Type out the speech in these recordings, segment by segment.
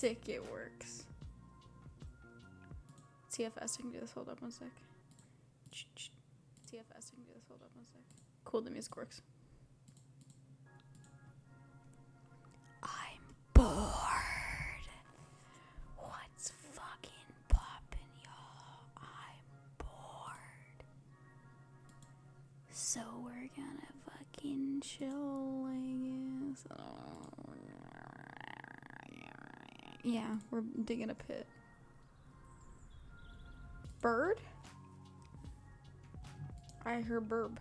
Sick, it works. Let's see how fast I can do this. Hold up one sec. See how fast I can do this. Hold up one sec. Cool, the music works. I'm bored. What's fucking poppin', y'all? I'm bored. So we're gonna fucking chill, I guess. Yeah, we're digging a pit. Bird? I heard burb.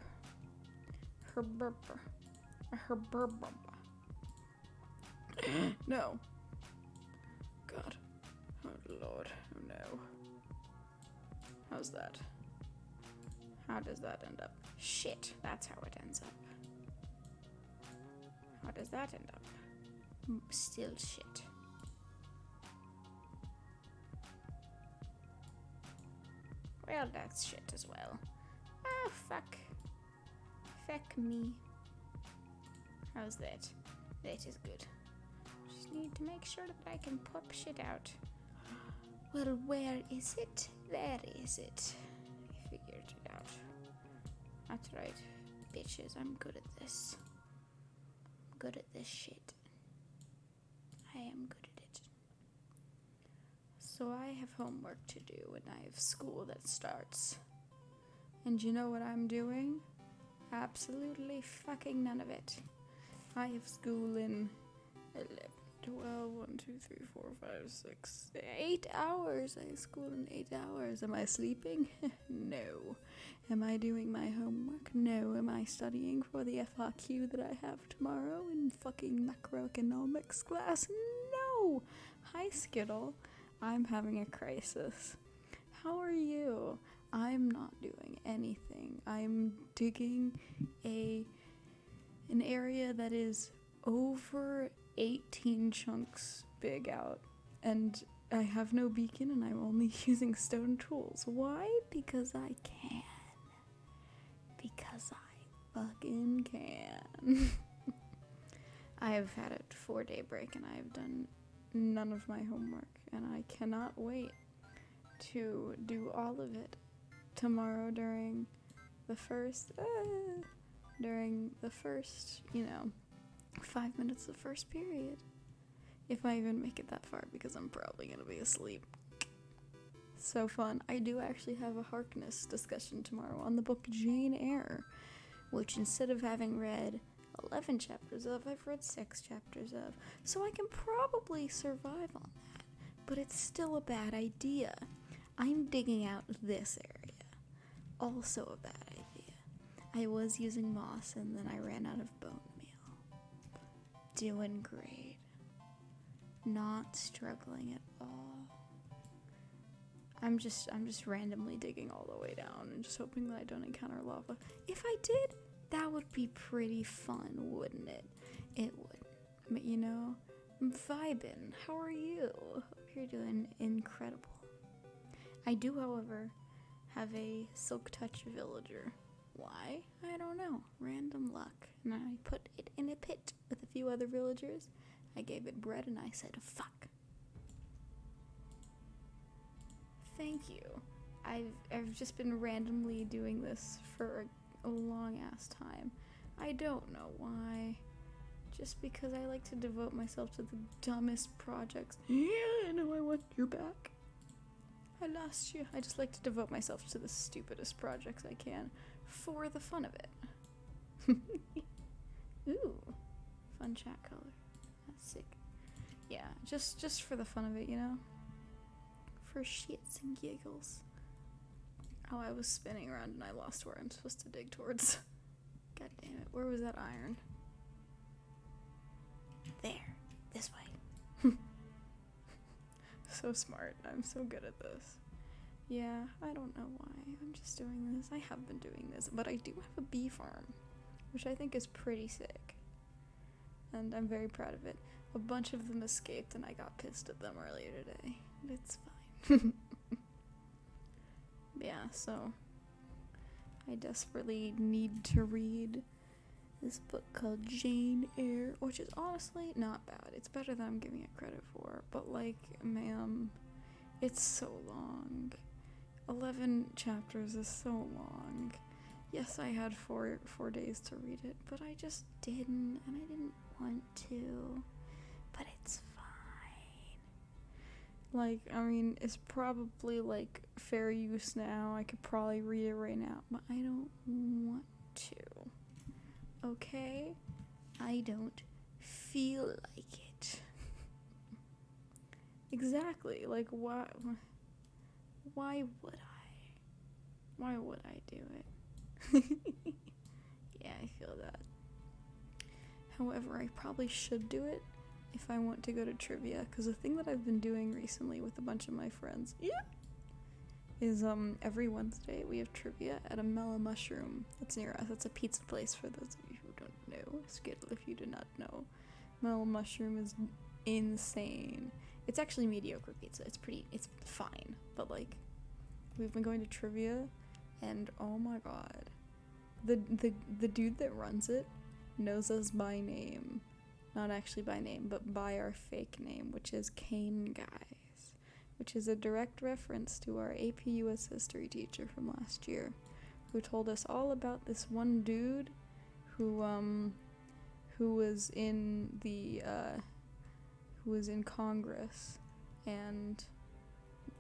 Her burp. Her burp. No. God. Oh Lord. Oh no. How's that? How does that end up? Shit. That's how it ends up. How does that end up? Still shit. Well, that's shit as well. Oh, fuck. Fuck me. How's that? That is good. Just need to make sure that I can pop shit out. Well, where is it? There is it. I figured it out. That's right. Bitches, I'm good at this. I'm good at this shit. I am good at it. So I have homework to do and I have school that starts. And you know what I'm doing? Absolutely fucking none of it. I have school in 11, 12, 1, 2, 3, 4, 5, 6, 8 hours. I have school in 8 hours. Am I sleeping? No. Am I doing my homework? No. Am I studying for the FRQ that I have tomorrow in fucking macroeconomics class? No. Hi, Skittle. I'm having a crisis. How are you? I'm not doing anything. I'm digging an area that is over 18 chunks big out, and I have no beacon and I'm only using stone tools. Why? Because I can. Because I fucking can. I have had a 4-day break and I have done none of my homework, and I cannot wait to do all of it tomorrow during the first, 5 minutes of first period. If I even make it that far, because I'm probably gonna be asleep. So fun. I do actually have a Harkness discussion tomorrow on the book Jane Eyre, which instead of having read 11 chapters of, I've read 6 chapters of. So I can probably survive on that, but it's still a bad idea. I'm digging out this area. Also a bad idea. I was using moss and then I ran out of bone meal. Doing great. Not struggling at all. I'm just randomly digging all the way down and just hoping that I don't encounter lava. If I did, that would be pretty fun, wouldn't it? It would. But you know, I'm vibing. How are you? Hope you're doing incredible. I do, however, have a Silk Touch villager. Why? I don't know. Random luck. And I put it in a pit with a few other villagers. I gave it bread and I said, fuck. Thank you. I've just been randomly doing this for a long ass time. I don't know why. Just because I like to devote myself to the dumbest projects. Yeah, I know, I want you back. I lost you. I just like to devote myself to the stupidest projects I can for the fun of it. Ooh, fun chat color. That's sick. Yeah, just for the fun of it, you know? For shits and giggles. Oh, I was spinning around and I lost where I'm supposed to dig towards. God damn it. Where was that iron? There. This way. So smart. I'm so good at this. Yeah, I don't know why. I'm just doing this. I have been doing this. But I do have a bee farm, which I think is pretty sick. And I'm very proud of it. A bunch of them escaped and I got pissed at them earlier today. But it's fine. Yeah, so I desperately need to read this book called Jane Eyre, which is honestly not bad. It's better than I'm giving it credit for, but like, ma'am, it's so long. 11 chapters is so long. Yes, I had four days to read it, but I just didn't, and I didn't want to. But it's fine. Like, I mean, it's probably like fair use now. I could probably read it right now, but I don't want to. Okay? I don't feel like it. Exactly. Like, why would I? Why would I do it? Yeah, I feel that. However, I probably should do it if I want to go to trivia, because the thing that I've been doing recently with a bunch of my friends, is every Wednesday we have trivia at a Mellow Mushroom that's near us. It's a pizza place for those of you who don't know. Skittle if you do not know. Mellow Mushroom is insane. It's actually mediocre pizza. It's fine, but like, we've been going to trivia, and oh my god, the dude that runs it knows us by name. Not actually by name, but by our fake name, which is Cane Guys, which is a direct reference to our AP US history teacher from last year, who told us all about this one dude who was in Congress, and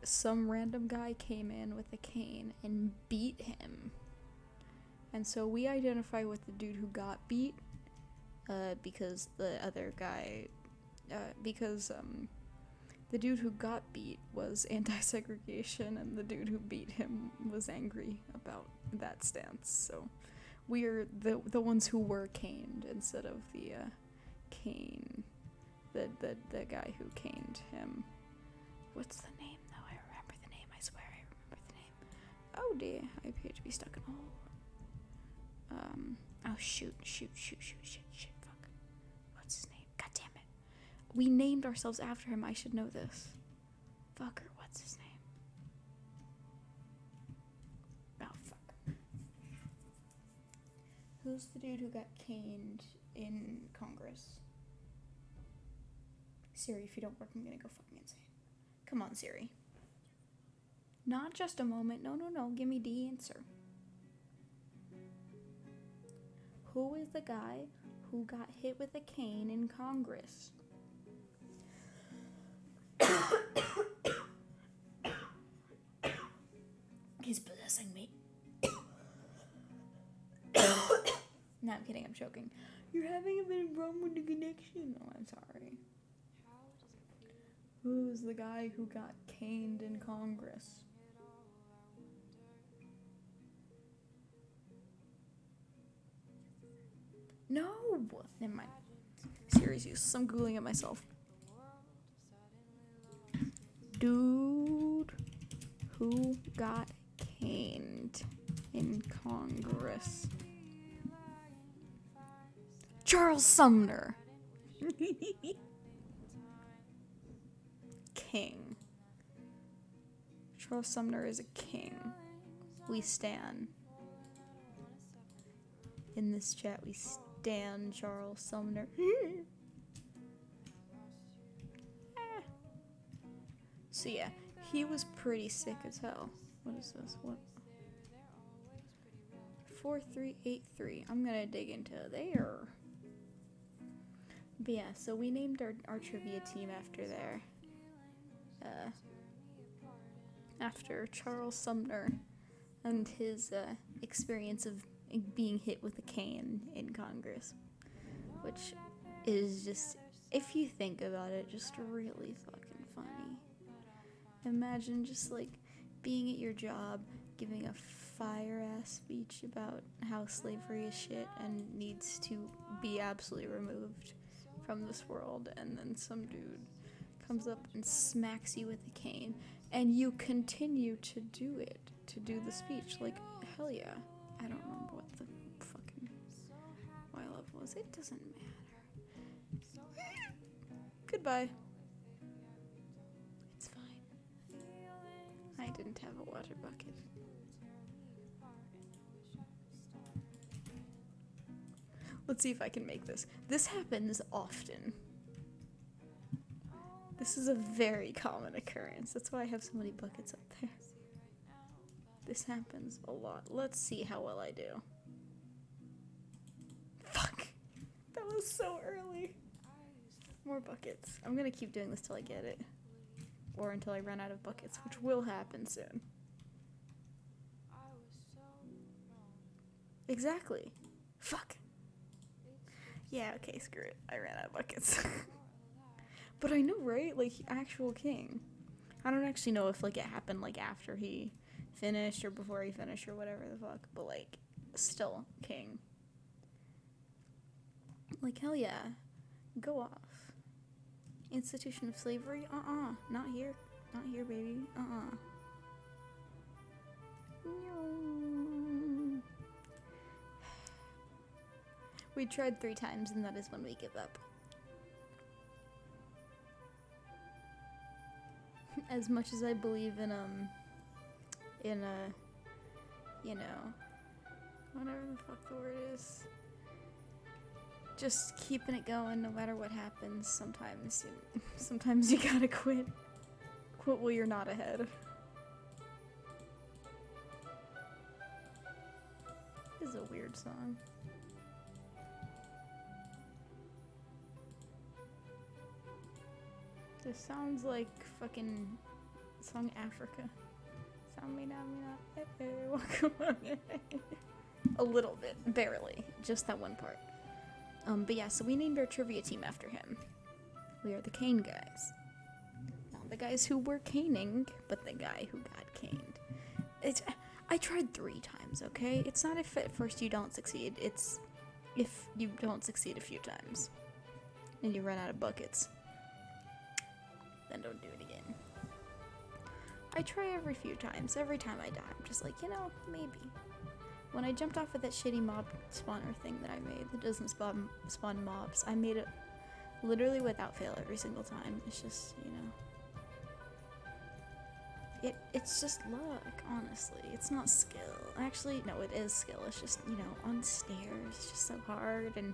some random guy came in with a cane and beat him. And so we identify with the dude who got beat, because the other guy, the dude who got beat was anti-segregation, and the dude who beat him was angry about that stance. So we're the ones who were caned instead of the cane, the guy who caned him. What's the name though? I remember the name. I swear I remember the name. Oh dear, I appear to be stuck in a hole. Oh shoot, fuck. What's his name? God damn it. We named ourselves after him. I should know this. Fucker, what's his name? Oh, fuck. Who's the dude who got caned in Congress? Siri, if you don't work, I'm gonna go fucking insane. Come on, Siri. Not just a moment. No. Give me the answer. Who is the guy who got hit with a cane in Congress? He's possessing me. No, I'm kidding, I'm joking. You're having a bit of problem with the connection. Oh, I'm sorry. Who's the guy who got caned in Congress? No! Never mind. Serious use. I'm Googling it myself. Dude who got caned in Congress. Charles Sumner. King. Charles Sumner is a king. We stan. In this chat, we stan Charles Sumner. So yeah, he was pretty sick as hell. What is this? What? 4383. I'm gonna dig into there. But yeah, so we named our trivia team after there. After Charles Sumner and his experience of being hit with a cane in Congress, which is just, if you think about it, just really fucking funny. Imagine just like being at your job, giving a fire-ass speech about how slavery is shit and needs to be absolutely removed from this world, and then some dude comes up and smacks you with a cane, and you continue to do the speech. Like, hell yeah. I don't remember what the fucking Y level was. It doesn't matter. Goodbye. It's fine. I didn't have a water bucket. Let's see if I can make this. This happens often. This is a very common occurrence. That's why I have so many buckets up there. This happens a lot. Let's see how well I do. Fuck. That was so early. More buckets. I'm gonna keep doing this till I get it. Or until I run out of buckets, which will happen soon. Exactly. Fuck. Yeah, okay, screw it. I ran out of buckets. But I know, right? Like, actual king. I don't actually know if, like, it happened, like, after he finished or before he finished or whatever the fuck. But, like, still king. Like, hell yeah. Go off. Institution of slavery? Not here. Not here, baby. No. We tried 3 times, and that is when we give up. As much as I believe in you know, whatever the fuck the word is, just keeping it going no matter what happens. Sometimes you gotta quit while you're not ahead. This is a weird song. This sounds like fucking song Africa. A little bit, barely, just that one part. But yeah, so we named our trivia team after him. We are the Cane guys. Not the guys who were caning, but the guy who got caned. I tried 3 times, okay? It's not if at first you don't succeed, it's if you don't succeed a few times. And you run out of buckets. Then don't do it again. I try every few times. Every time I die, I'm just like, maybe. When I jumped off of that shitty mob spawner thing that I made that doesn't spawn mobs, I made it literally without fail every single time. It's just, it's just luck, honestly. It's not skill. Actually, no, it is skill. It's just, on stairs, it's just so hard, and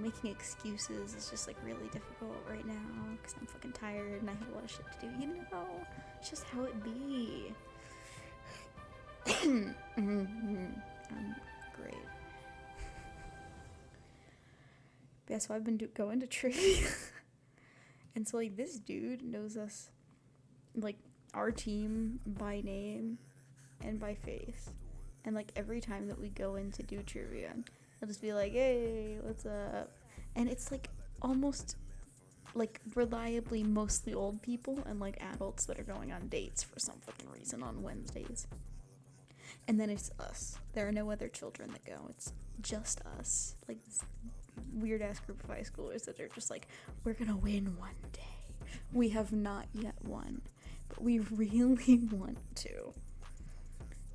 making excuses is just, like, really difficult right now, because I'm fucking tired and I have a lot of shit to do, it's just how it be. Great. Yeah, so I've been going to trivia, and so, like, this dude knows us, like, our team by name and by face, and, like, every time that we go in to do trivia, I'll just be like, hey, what's up? And it's, like, almost, like, reliably mostly old people and, like, adults that are going on dates for some fucking reason on Wednesdays. And then it's us. There are no other children that go. It's just us. Like, this weird-ass group of high schoolers that are just like, we're gonna win one day. We have not yet won, but we really want to.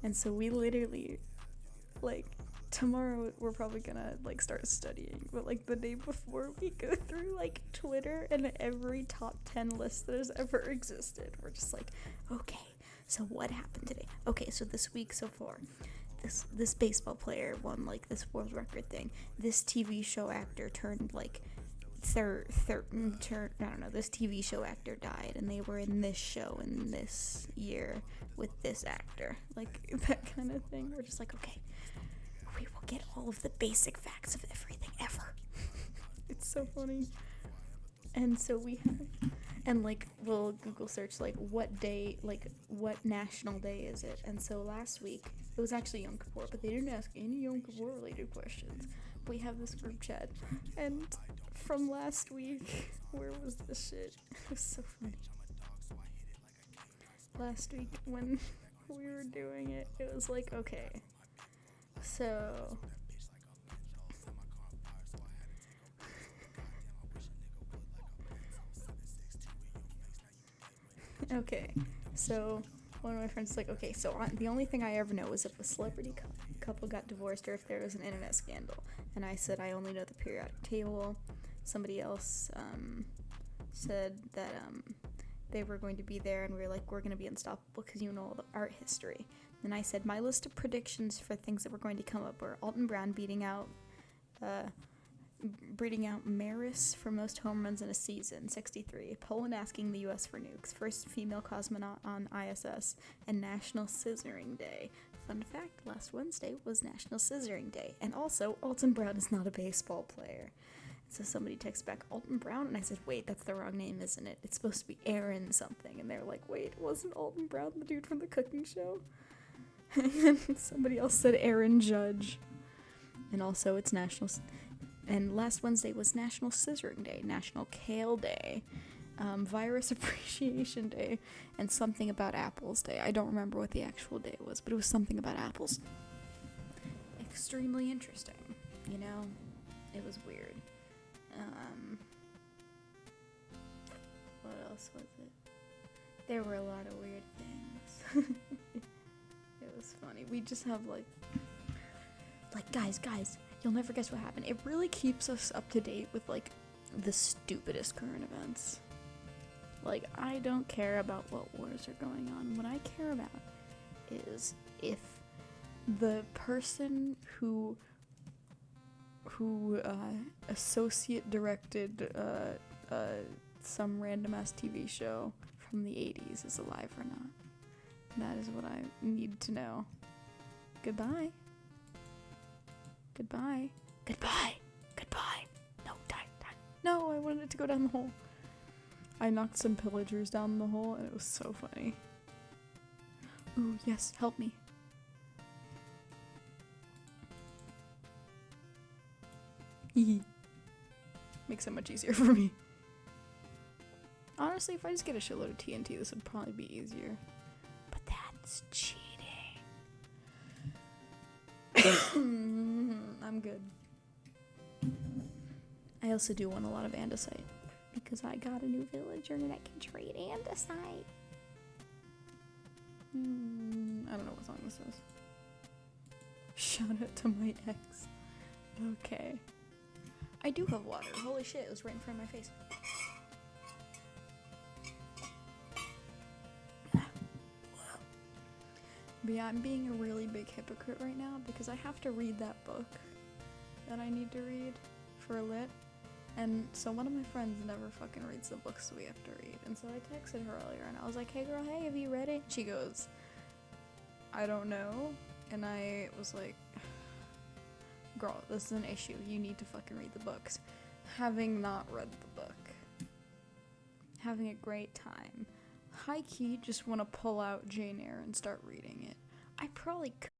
And so we literally, like, tomorrow we're probably gonna, like, start studying, but, like, the day before we go through, like, Twitter and every top 10 list that has ever existed. We're just like, okay, so what happened today? Okay, so this week so far, this baseball player won, like, this world record thing. This TV show actor turned, like, this TV show actor died, and they were in this show in this year with this actor. Like, that kind of thing. We're just like, okay, we will get all of the basic facts of everything ever. It's so funny. And so we have, and, like, we'll Google search, like, what day, like, what national day is it? And so last week, it was actually Yom Kippur, but they didn't ask any Yom Kippur related questions. We have this group chat, and from last week, where was this shit? It was so funny. Last week, when we were doing it, it was like, okay, so okay, so one of my friends was like, okay, so the only thing I ever know is if a celebrity couple got divorced or if there was an internet scandal. And I said, I only know the periodic table. Somebody else said that they were going to be there, and we were like, we're going to be unstoppable because you know all the art history. And I said, my list of predictions for things that were going to come up were Alton Brown beating out breeding out Maris for most home runs in a season, 63. Poland asking the U.S. for nukes. First female cosmonaut on ISS. And National Scissoring Day. Fun fact, last Wednesday was National Scissoring Day. And also, Alton Brown is not a baseball player. So somebody texts back, Alton Brown? And I said, wait, that's the wrong name, isn't it? It's supposed to be Aaron something. And they're like, wait, wasn't Alton Brown the dude from the cooking show? And somebody else said Aaron Judge. And also, it's National... And last Wednesday was National Scissoring Day, National Kale Day, Virus Appreciation Day, and something about apples day. I don't remember what the actual day was, but it was something about apples. Extremely interesting, you know? It was weird. What else was it? There were a lot of weird things. It was funny. We just have like guys, you'll never guess what happened. It really keeps us up to date with like the stupidest current events. Like, I don't care about what wars are going on. What I care about is if the person who associate directed some random ass TV show from the 80s is alive or not. That is what I need to know. Goodbye. Goodbye. Goodbye. Goodbye. No, die. No, I wanted it to go down the hole. I knocked some pillagers down the hole and it was so funny. Ooh, yes, help me. Makes it much easier for me. Honestly, if I just get a shitload of TNT, this would probably be easier. But that's cheating. I'm good. I also do want a lot of andesite because I got a new villager and I can trade andesite. I don't know what song this is. Shout out to my ex. Okay. I do have water. Holy shit, it was right in front of my face. But yeah, I'm being a really big hypocrite right now because I have to read that book that I need to read for lit. And so one of my friends never fucking reads the books we have to read. And so I texted her earlier and I was like, hey girl, hey, have you read it? She goes, I don't know. And I was like, girl, this is an issue. You need to fucking read the books. Having not read the book. Having a great time. High-key just want to pull out Jane Eyre and start reading it. I probably could.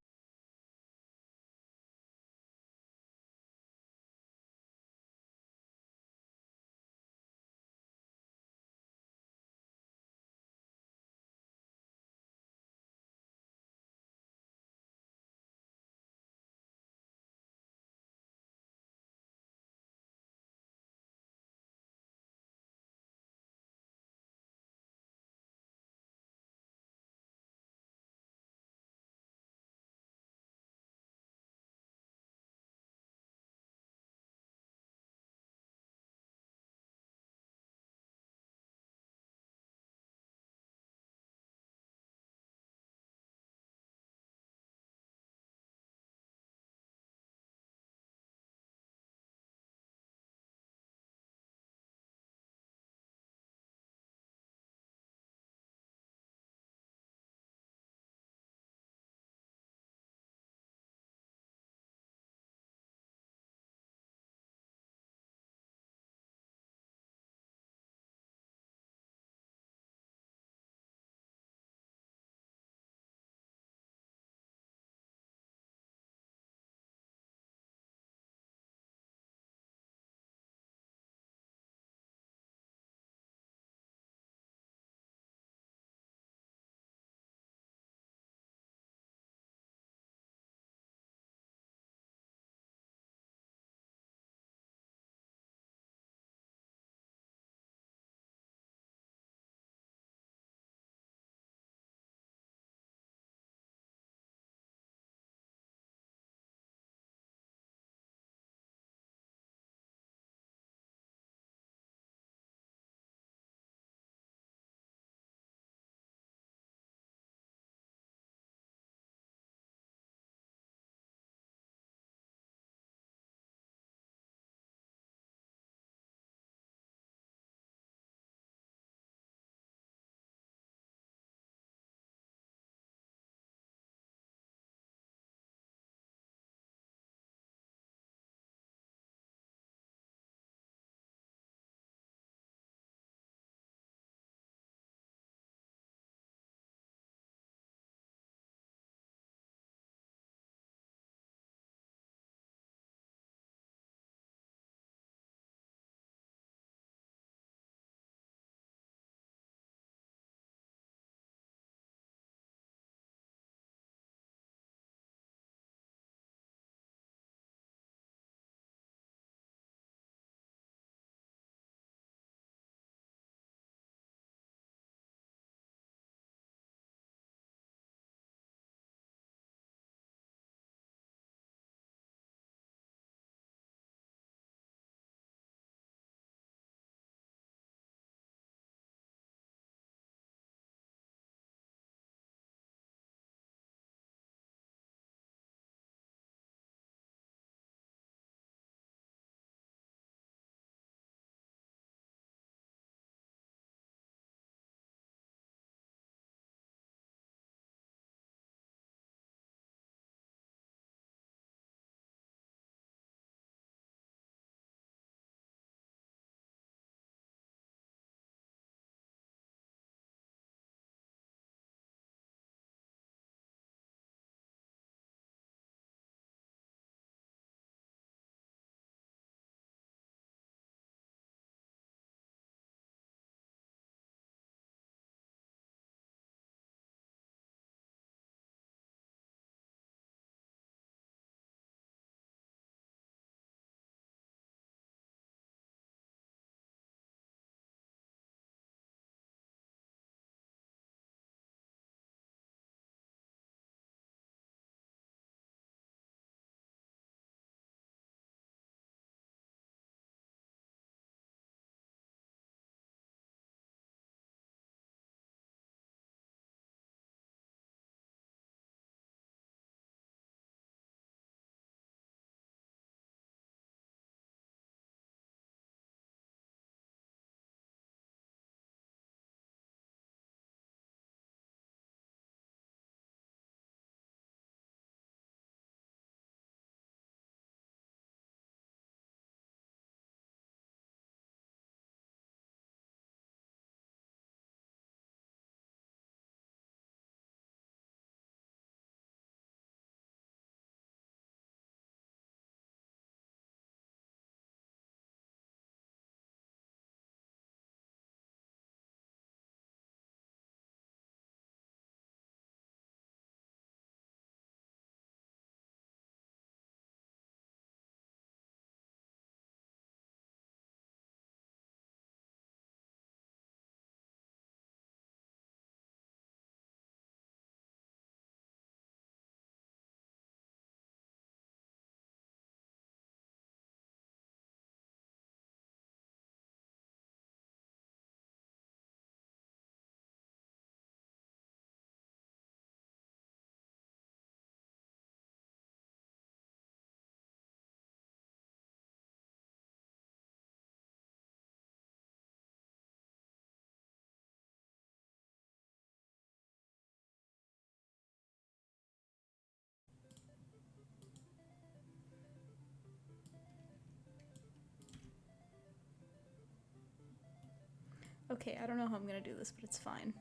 Okay, I don't know how I'm gonna do this, but it's fine.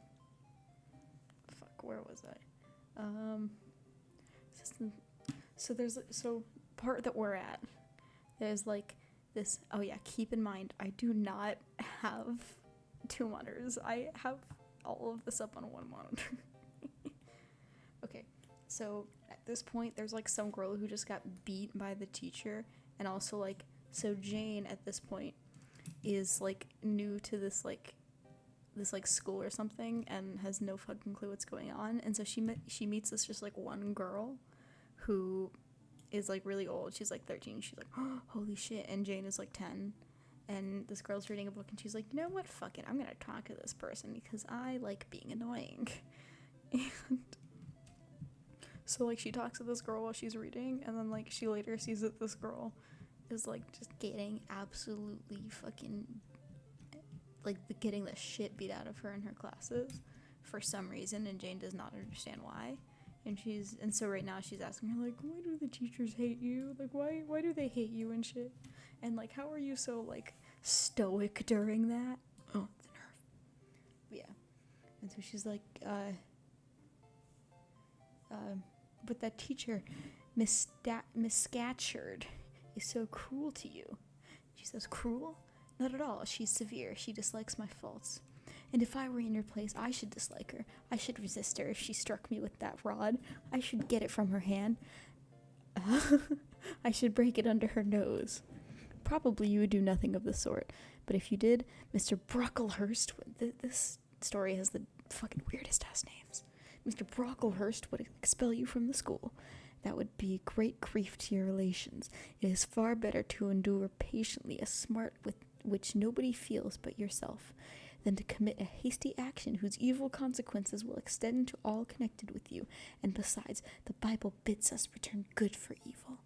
Fuck, where was I? So part that we're at, there's like this. Oh yeah, keep in mind, I do not have 2 monitors. I have all of this up on one monitor. Okay, so at this point, there's like some girl who just got beat by the teacher, and also like, so Jane at this point is like new to this school or something and has no fucking clue what's going on, and so she meets this just like one girl who is like really old. She's like 13. She's like, oh, holy shit. And Jane is like 10, and this girl's reading a book, and she's like, you know what, fuck it, I'm gonna talk to this person because I like being annoying. And so like she talks to this girl while she's reading, and then like she later sees that this girl is like just getting absolutely fucking like getting the shit beat out of her in her classes for some reason, and Jane does not understand why. And so right now she's asking her like, why do the teachers hate you? Like why do they hate you and shit? And like, how are you so like stoic during that? Oh, the nerve. But yeah. And so she's like, but that teacher, Miss Scatcherd, is so cruel to you. She says, cruel? Not at all. She's severe. She dislikes my faults. And if I were in your place, I should dislike her. I should resist her if she struck me with that rod. I should get it from her hand. I should break it under her nose. Probably you would do nothing of the sort. But if you did, Mr. Brocklehurst, this story has the fucking weirdest ass names. Mr. Brocklehurst would expel you from the school. That would be great grief to your relations. It is far better to endure patiently a smart which nobody feels but yourself, than to commit a hasty action whose evil consequences will extend to all connected with you. And besides, the Bible bids us return good for evil.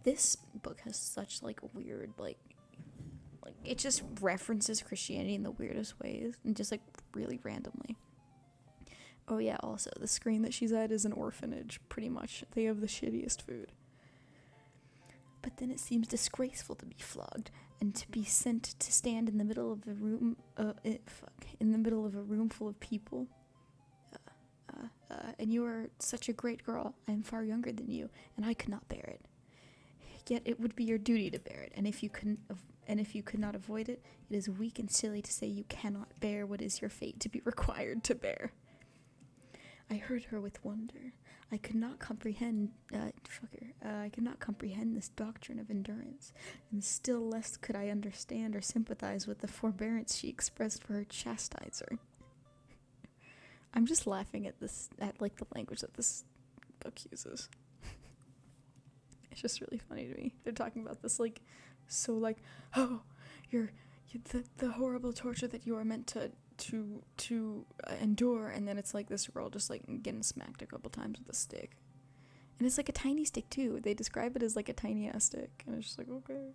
This book has such like weird like it just references Christianity in the weirdest ways, and just like really randomly. Oh yeah, also, the screen that she's at is an orphanage, pretty much. They have the shittiest food. But then it seems disgraceful to be flogged, and to be sent to stand in the middle of a room, in the middle of a room full of people. And you are such a great girl. I am far younger than you, and I could not bear it. Yet it would be your duty to bear it, and if you could not avoid it, it is weak and silly to say you cannot bear what is your fate to be required to bear. I heard her with wonder. I could not comprehend, I could not comprehend this doctrine of endurance, and still less could I understand or sympathize with the forbearance she expressed for her chastiser. I'm just laughing at like the language that this book uses. It's just really funny to me. They're talking about this like, so like, oh, the horrible torture that you are meant to endure, and then it's like this girl just like getting smacked a couple times with a stick, and it's like a tiny stick too. They describe it as like a tiny ass stick, and it's just like, okay.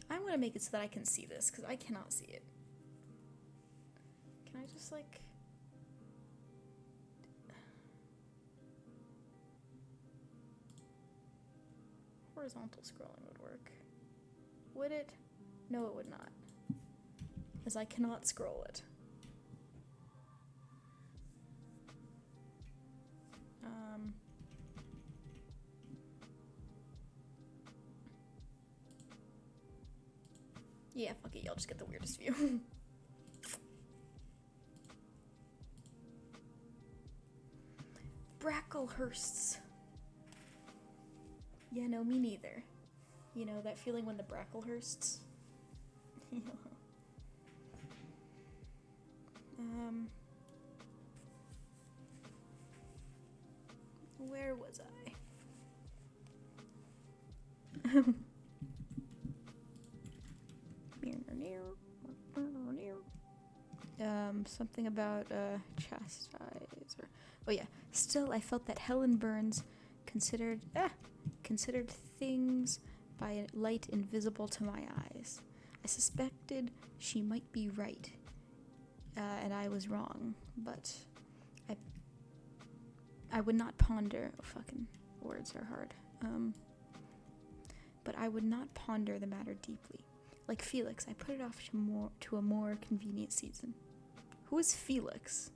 I want to make it so that I can see this because I cannot see it. Can I just like horizontal scrolling would work? Would it? No, it would not. As I cannot scroll it. Yeah, fuck it, y'all just get the weirdest view. Bracklehursts. Yeah, no, me neither. You know, that feeling when the Bracklehursts. Where was I? Something about chastiser. Oh yeah. Still, I felt that Helen Burns considered things by a light invisible to my eyes. I suspected she might be right, and I was wrong, but I would not ponder. Oh, fucking words are hard. But I would not ponder the matter deeply. Like Felix, I put it off to a more convenient season. Who is Felix?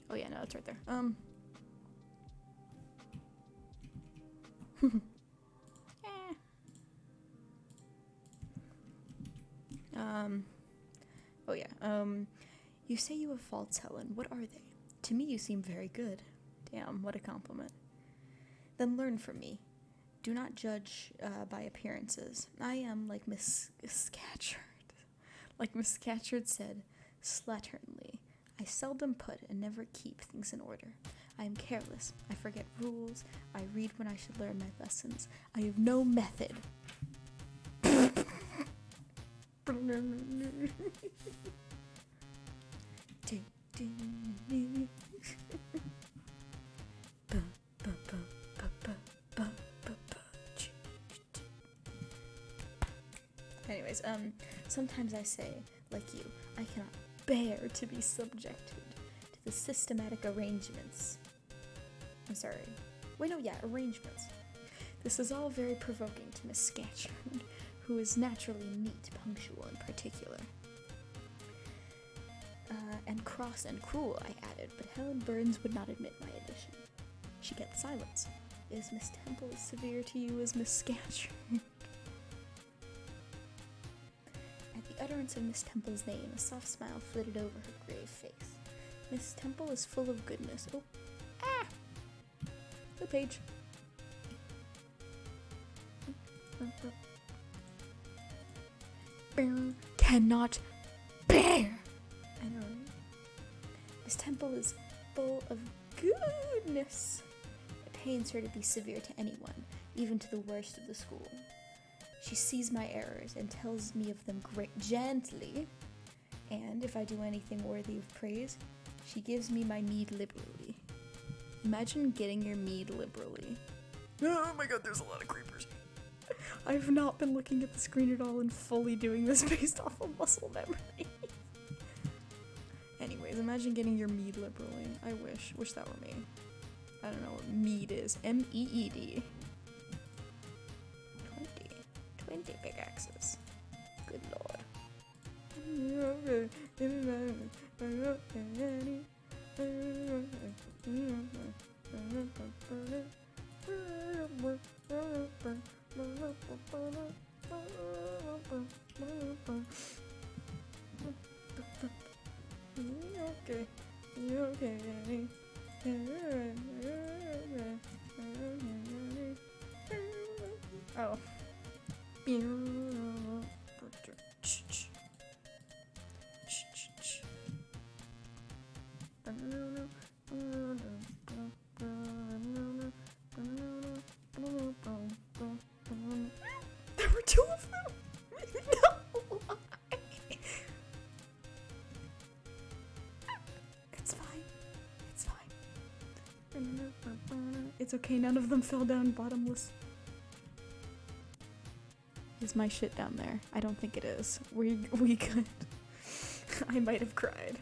Oh yeah, no, that's right there. Oh yeah, you say you have faults, Helen. What are they? To me, you seem very good. Damn, what a compliment. Then learn from me. Do not judge by appearances. I am like Miss Scatcherd. Like Miss Scatcherd said, slatternly. I seldom put and never keep things in order. I am careless. I forget rules. I read when I should learn my lessons. I have no method. Anyways, sometimes I say, like you, I cannot bear to be subjected to the systematic arrangements. I'm sorry. Wait, no, yeah, arrangements. This is all very provoking to Miss Scatcherd, who is naturally neat, punctual in particular. And cross and cruel, I added, but Helen Burns would not admit my addition. She kept silence. Is Miss Temple as severe to you as Miss Scatcherd? At the utterance of Miss Temple's name, a soft smile flitted over her grave face. Miss Temple is full of goodness. Oh, the page. Cannot bear. I know. Miss Temple is full of goodness. It pains her to be severe to anyone, even to the worst of the school. She sees my errors and tells me of them gently, and if I do anything worthy of praise, she gives me my meed liberally. Imagine getting your meed liberally. Oh my god, there's a lot of creepers. I've not been looking at the screen at all and fully doing this based off of muscle memory. Anyways, imagine getting your mead liberally. I wish that were me. I don't know what mead is. M-E-E-D. 20 pickaxes. Good lord. Okay. Oh. There were two of them? No! It's fine. It's fine. It's okay, none of them fell down bottomless. Is my shit down there? I don't think it is. We good. I might have cried.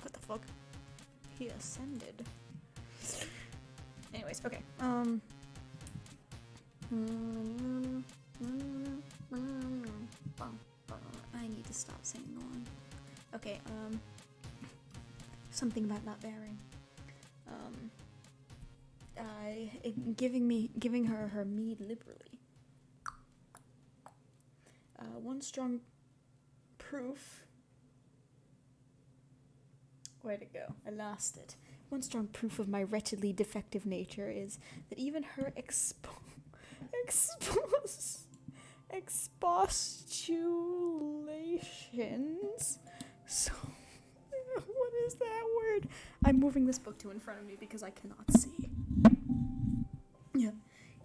What the fuck? He ascended. Anyways, okay. I need to stop singing along. Okay, something about not bearing. Giving her mead liberally. One strong proof. Where'd it go? I lost it. One strong proof of my wretchedly defective nature is that even her expostulations. So, what is that word? I'm moving this book to in front of me because I cannot see. Yeah,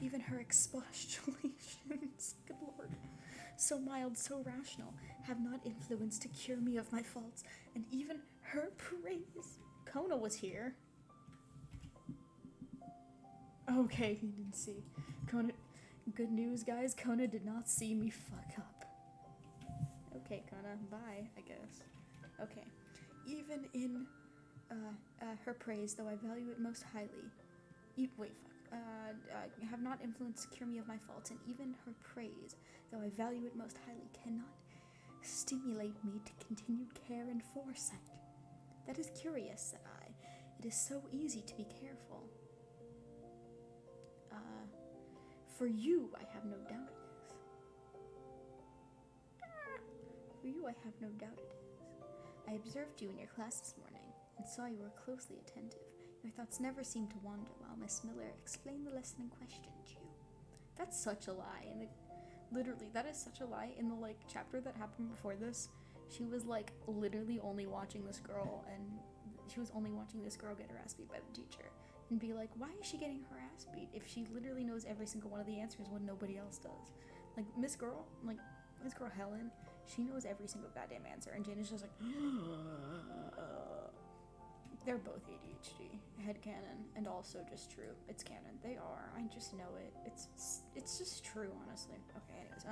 even her expostulations, good lord, so mild, so rational, have not influence to cure me of my faults, and even her praise. Kona was here. Okay, he didn't see. Kona, good news, guys. Kona did not see me fuck up. Okay, Kona, bye, I guess. Okay. Even in her praise, though I value it most highly. Have not influenced to cure me of my faults, and even her praise, though I value it most highly, cannot stimulate me to continued care and foresight. That is curious, said I. It is so easy to be careful. For you, I have no doubt it is. For you, I have no doubt it is. I observed you in your class this morning, and saw you were closely attentive. Your thoughts never seemed to wander while Miss Miller explained the lesson and questioned you. That's such a lie. Literally, that is such a lie. In the, chapter that happened before this, she was, literally only watching this girl, and she was only watching this girl get her ass beat by the teacher. And be like, why is she getting her ass beat if she literally knows every single one of the answers when nobody else does? Miss Girl Helen, she knows every single goddamn answer, and Jane is just like, they're both ADHD, headcanon, and also just true. It's canon. They are. I just know it. It's just true, honestly. Okay, anyways,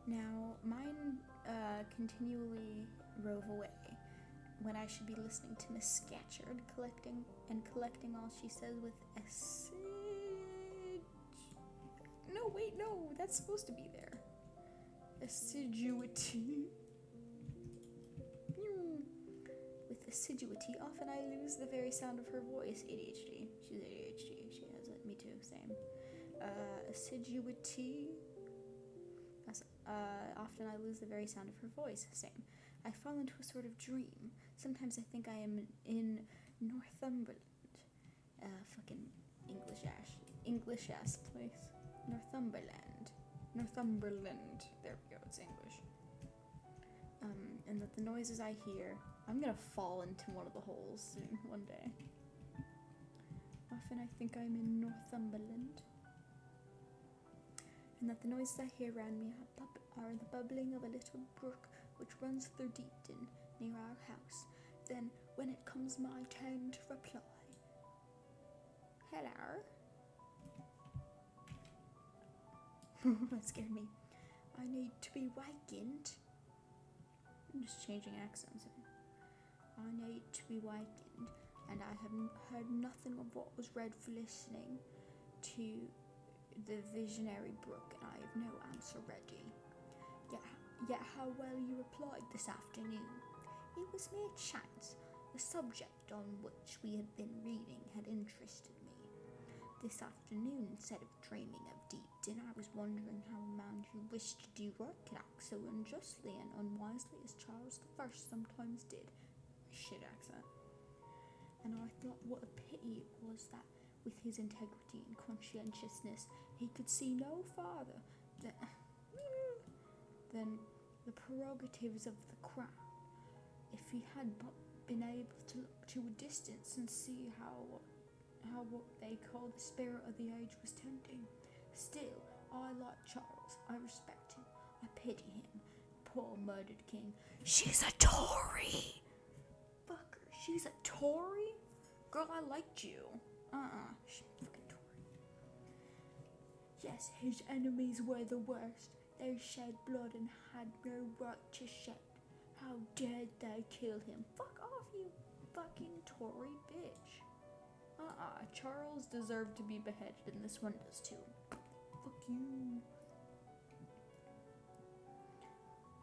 now mine, continually rove away when I should be listening to Miss Scatcherd, collecting all she says with no, that's supposed to be there. Assiduity. With assiduity, often I lose the very sound of her voice. ADHD. She's ADHD. She has it. Me too. Same. Assiduity. Often I lose the very sound of her voice. Same. I fall into a sort of dream. Sometimes I think I am in Northumberland. Fucking English ass place. Northumberland. There we go, it's English. And that the noises I hear, I'm gonna fall into one of the holes soon, one day. Often I think I'm in Northumberland. And that the noises I hear around me are the bubbling of a little brook which runs through Deepton, near our house. Then, when it comes my turn to reply, hello. That scared me. I need to be wakened. I'm just changing accents. I need to be wakened, and I have heard nothing of what was read for listening to the visionary brook, and I have no answer ready. Yet how well you replied this afternoon. It was mere chance. The subject on which we had been reading had interested me. This afternoon, instead of dreaming of Deepton, I was wondering how a man who wished to do right could act so unjustly and unwisely as Charles I sometimes did. Shit accent. And I thought what a pity it was that, with his integrity and conscientiousness, he could see no farther than the prerogatives of the crown. If he had but been able to look to a distance and see how what they call the spirit of the age was tempting. Still, I like Charles. I respect him. I pity him. Poor murdered king. She's a Tory! Fuck her. She's a Tory? Girl, I liked you. She's fucking Tory. Yes, his enemies were the worst. They shed blood and had no right to shed. How dared they kill him? Fuck off, you fucking Tory bitch. Charles deserved to be beheaded, and this one does too. Fuck you.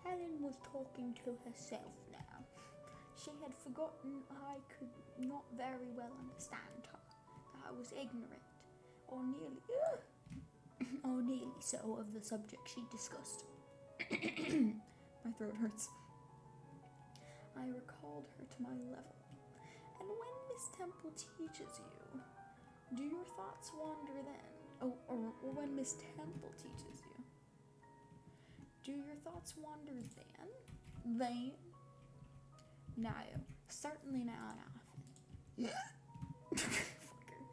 Helen was talking to herself now. She had forgotten I could not very well understand her, that I was ignorant, or nearly so, of the subject she discussed. My throat hurts. I recalled her to my level. And when Miss Temple teaches you, do your thoughts wander then? Or when Miss Temple teaches you, do your thoughts wander then? No, certainly not often. Fucker.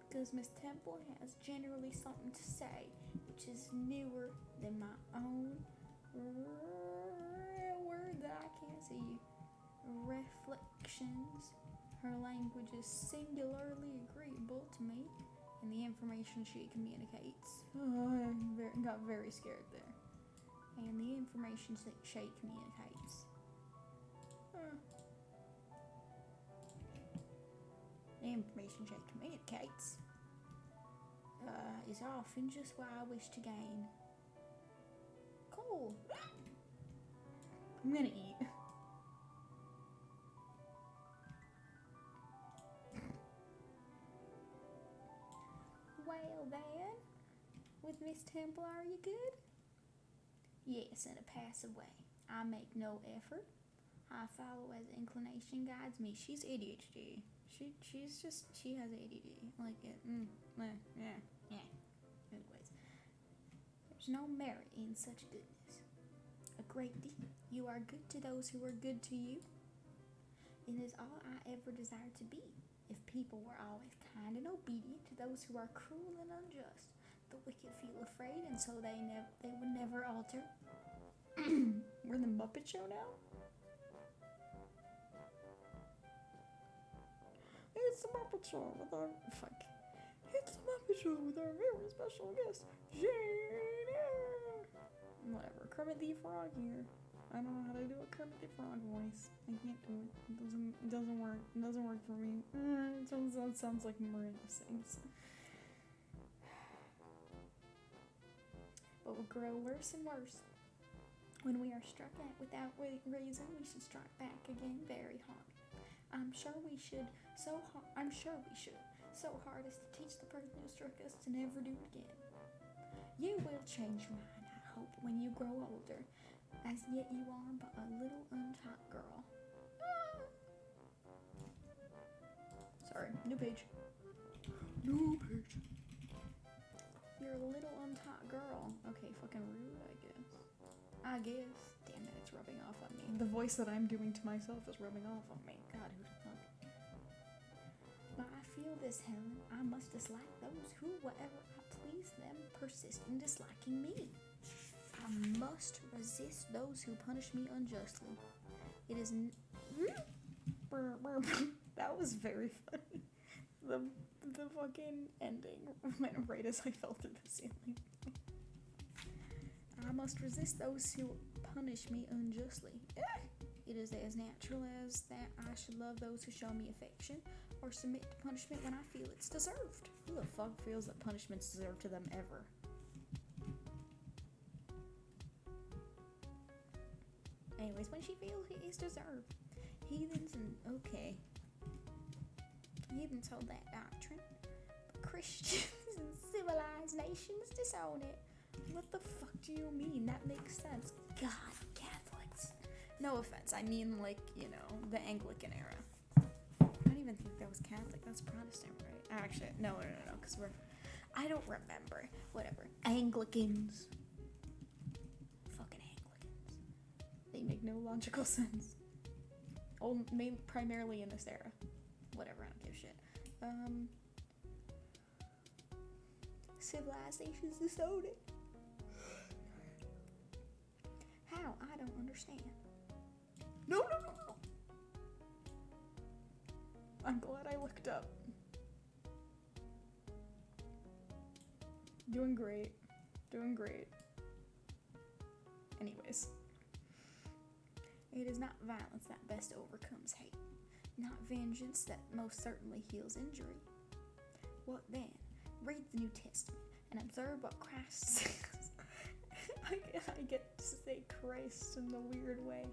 Because Miss Temple has generally something to say, which is newer than my own word that I can't see. Reflections. Her language is singularly agreeable to me, and the information she communicates. Oh, I got very scared there. And the information she communicates. The information she communicates is often just what I wish to gain. Cool. I'm gonna eat. Well then, with Miss Temple, are you good? Yes, in a passive way. I make no effort. I follow as inclination guides me. She's ADHD. She has ADD. Like it. Yeah. Anyways, there's no merit in such goodness. A great deal. You are good to those who are good to you. It is all I ever desired to be. If people were always kind and obedient to those who are cruel and unjust, the wicked feel afraid, and so they would never alter. We're in the Muppet Show now? It's the Muppet Show with our... It's the Muppet Show with our very special guest, Jane Eyre. Whatever. Kermit the Frog here. I don't know how to do a Kermit the Frog voice. I can't do it. It doesn't work. It doesn't work for me. It sounds like Miranda sings. But will grow worse and worse. When we are struck at without reason, we should strike back again very hard. I'm sure we should. So hard as to teach the person who struck us to never do it again. You will change your mind, I hope, when you grow older. As yet you are but a little untaught girl. Sorry, new page. New page. You're a little untaught girl. Okay, fucking rude, I guess. Damn it, it's rubbing off on me. The voice that I'm doing to myself is rubbing off on me. God, who'd have thought? But I feel this, Helen. I must dislike those who, whatever I please them, persist in disliking me. I must resist those who punish me unjustly. It is that was very funny. The fucking ending went right as I fell through the ceiling. I must resist those who punish me unjustly. It is as natural as that I should love those who show me affection or submit to punishment when I feel it's deserved. Who the fuck feels that punishment's deserved to them ever? Anyways, when she feels it is deserved. Heathens hold that doctrine, but Christians and civilized nations disown it. What the fuck do you mean? That makes sense. God, Catholics. No offense, I mean the Anglican era. I don't even think that was Catholic, that's Protestant, right? Actually, no, because I don't remember. Whatever. Anglicans. Fucking Anglicans. They make no logical sense. Primarily in this era. Whatever, I don't give a shit. Civilizations disown it. How? I don't understand. No. I'm glad I looked up. Doing great. Anyways. It is not violence that best overcomes hate. Not vengeance that most certainly heals injury. What then? Read the New Testament and observe what Christ says. I get to say Christ in the weird way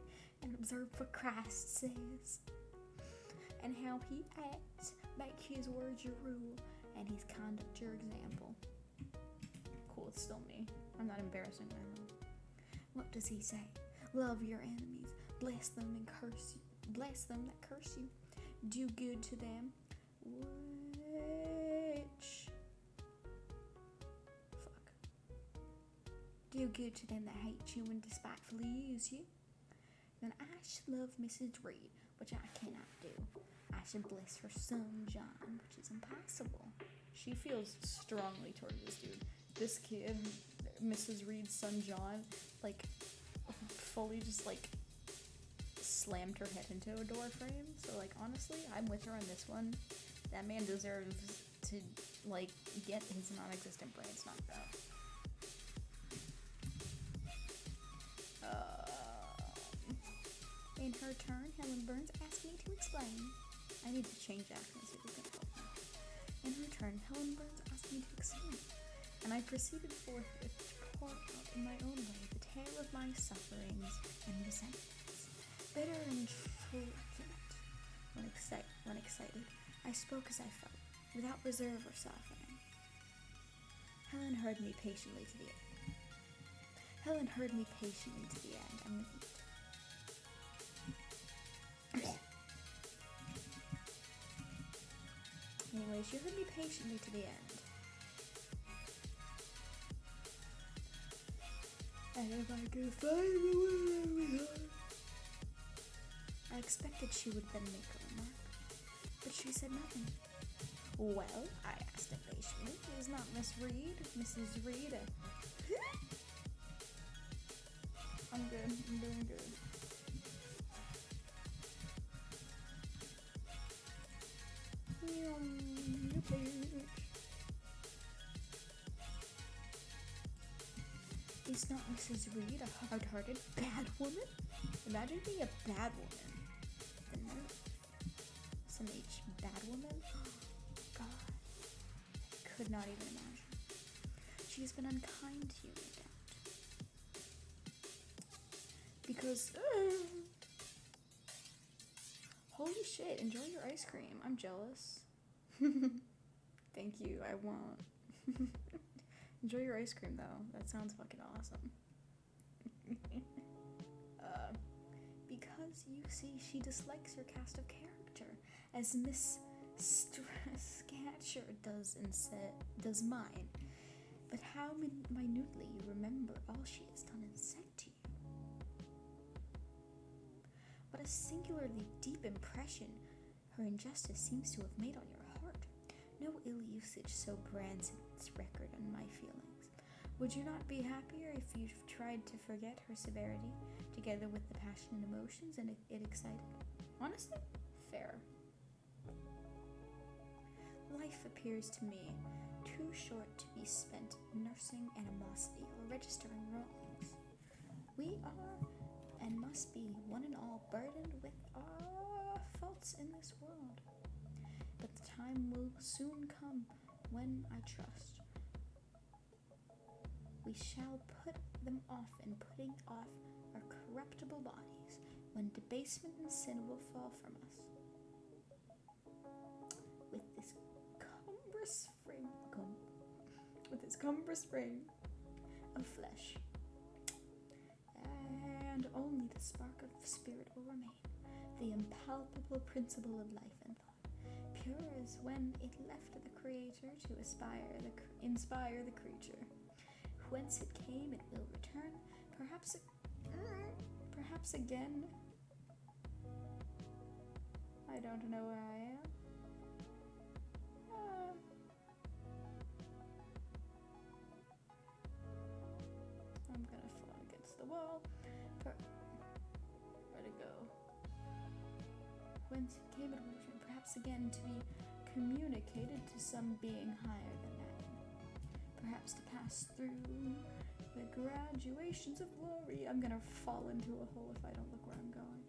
and observe what Christ says. And how he acts. Make his words your rule and his conduct your example. Cool, it's still me. I'm not embarrassing myself. What does he say? Love your enemies. Bless them and curse you. Bless them that curse you. Do good to them. Do good to them that hate you and despitefully use you. Then I should love Mrs. Reed, which I cannot do. I should bless her son John, which is impossible. She feels strongly towards this dude. This kid, Mrs. Reed's son John, fully just slammed her head into a door frame. So, like, honestly, I'm with her on this one. That man deserves to, like, get his non-existent brains knocked out. In her turn, Helen Burns asked me to explain. I need to change accents, it was gonna help me. In her turn, Helen Burns asked me to explain, and I proceeded forthwith to pour out in my own way the tale of my sufferings and resentments. Bitter and truculent. When excited, I spoke as I felt, without reserve or softening. Helen heard me patiently to the end. I'm gonna eat. Anyways, you heard me patiently to the end. And if I could find the way we are. I expected she would then make a remark, but she said nothing. Well, I asked impatiently, is not Mrs. Reed I'm good, I'm doing good. Is not Mrs. Reed a hard-hearted bad woman? Imagine being a bad woman. The nerve. SMH bad woman? God. I could not even imagine. She has been unkind to you, no doubt. Because, holy shit, enjoy your ice cream. I'm jealous. Thank you, I won't. Enjoy your ice cream, though. That sounds fucking awesome. Because, you see, she dislikes your cast of character, as Miss Scatcher does mine. But how minutely you remember all she has done and said to you. What a singularly deep impression her injustice seems to have made on your heart. No ill usage so brands its record on my feelings. Would you not be happier if you tried to forget her severity, together with the passion and emotions it excited? Honestly, fair. Life appears to me too short to be spent nursing animosity or registering wrongs. We are and must be one and all burdened with our faults in this world. But the time will soon come when, I trust, we shall put them off in putting off our corruptible bodies, when debasement and sin will fall from us. With this cumbrous frame of flesh, and only the spark of spirit will remain, the impalpable principle of life and thought, pure as when it left the Creator to inspire the creature. Whence it came, it will return, perhaps again. I don't know where I am. I'm gonna fall against the wall. Where'd it go? Whence it came, it will return, perhaps again to be communicated to some being higher than man. Perhaps to pass through the graduations of glory. I'm gonna fall into a hole if I don't look where I'm going.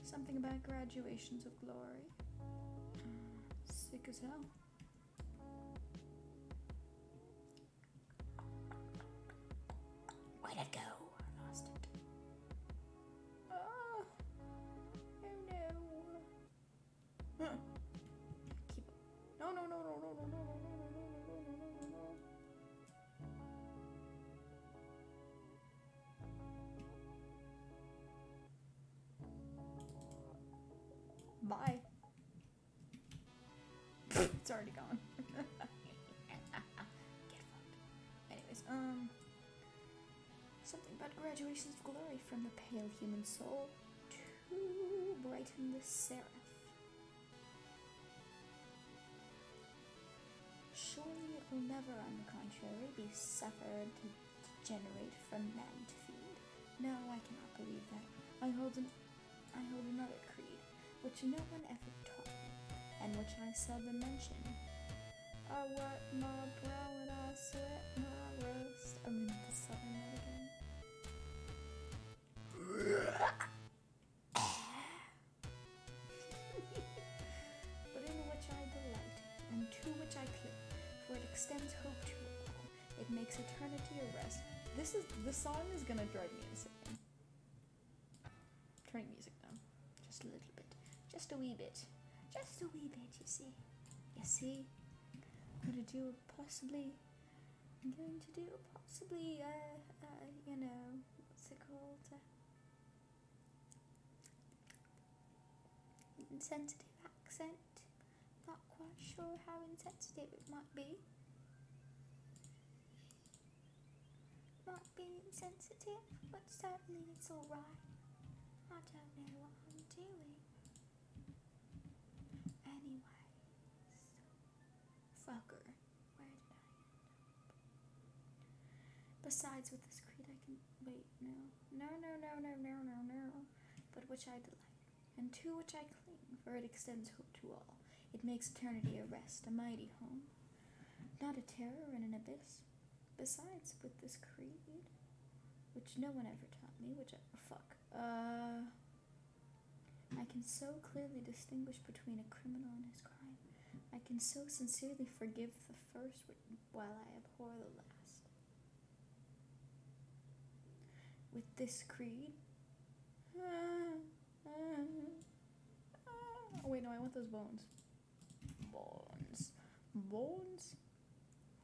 Something about graduations of glory. Sick as hell. Where'd it go? I lost it. Oh no. Keep it. No. Bye. It's already gone. Get fucked. Anyways, something about graduations of glory, from the pale human soul to brighten the seraph. Surely it will never, on the contrary, be suffered to degenerate from man to feed. No, I cannot believe that. I hold an I hold another creed, which no one ever taught me, and which I seldom mention. I work my brow and I sweat my roast. I'm in the southern note again. But in which I delight, and to which I cling, for it extends hope to all. It makes eternity a rest. This song is gonna drive me insane. Turning music down. Just a little bit. Just a wee bit. Just a wee bit, you see. You see? I'm going to do possibly, what's it called? Insensitive accent. Not quite sure how insensitive it might be. Might be insensitive, but certainly it's alright. I don't know what I'm doing. Anyways. Fucker. Where did I end up? Besides, with this creed I can... Wait, no. But which I delight, and to which I cling, for it extends hope to all. It makes eternity a rest, a mighty home. Not a terror in an abyss. Besides, with this creed, which no one ever taught me, I can so clearly distinguish between a criminal and his crime. I can so sincerely forgive the first while I abhor the last. With this creed... Oh wait, no, I want those bones. Bones.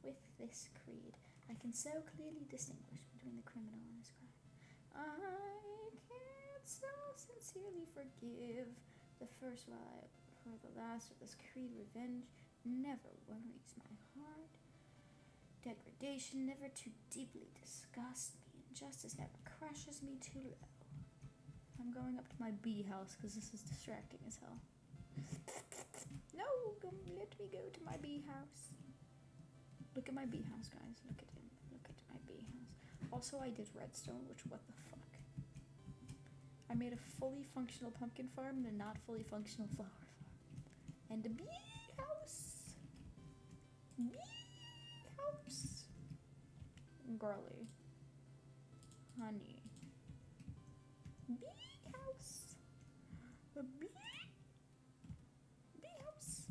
With this creed, I can so clearly distinguish between the criminal and his crime. I can so sincerely forgive the first while I abhor the last. With this creed, revenge never worries my heart. Degradation never too deeply disgusts me. Injustice never crushes me too low. I'm going up to my bee house because this is distracting as hell. No, let me go to my bee house. Look at my bee house, guys. Look at him. Look at my bee house. Also, I did redstone, which, what the fuck? I made a fully functional pumpkin farm and a not fully functional flower farm. And a bee house. Bee house. Girly. Honey. Bee house. A bee house.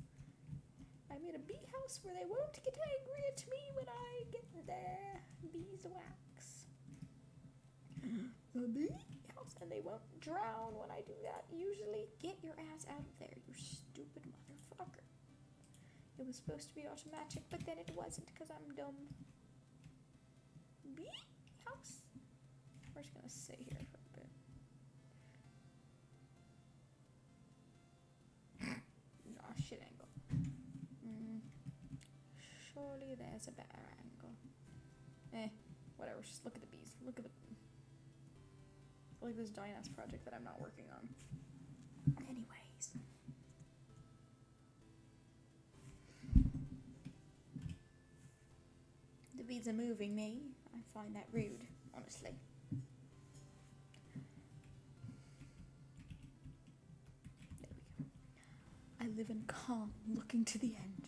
I made a bee house where they won't get angry at me when I get their beeswax. A bee house, and they won't drown when I do that. Usually, get your ass out of there, you stupid motherfucker. It was supposed to be automatic, but then it wasn't because I'm dumb. Bee house. We're just gonna sit here for a bit. Oh, shit angle. Surely there's a better angle. Whatever, just look at the bees. Look at the... I feel like this giant ass project that I'm not working on. Anyways. The bees are moving me. I find that rude, honestly. There we go. I live in calm, looking to the end.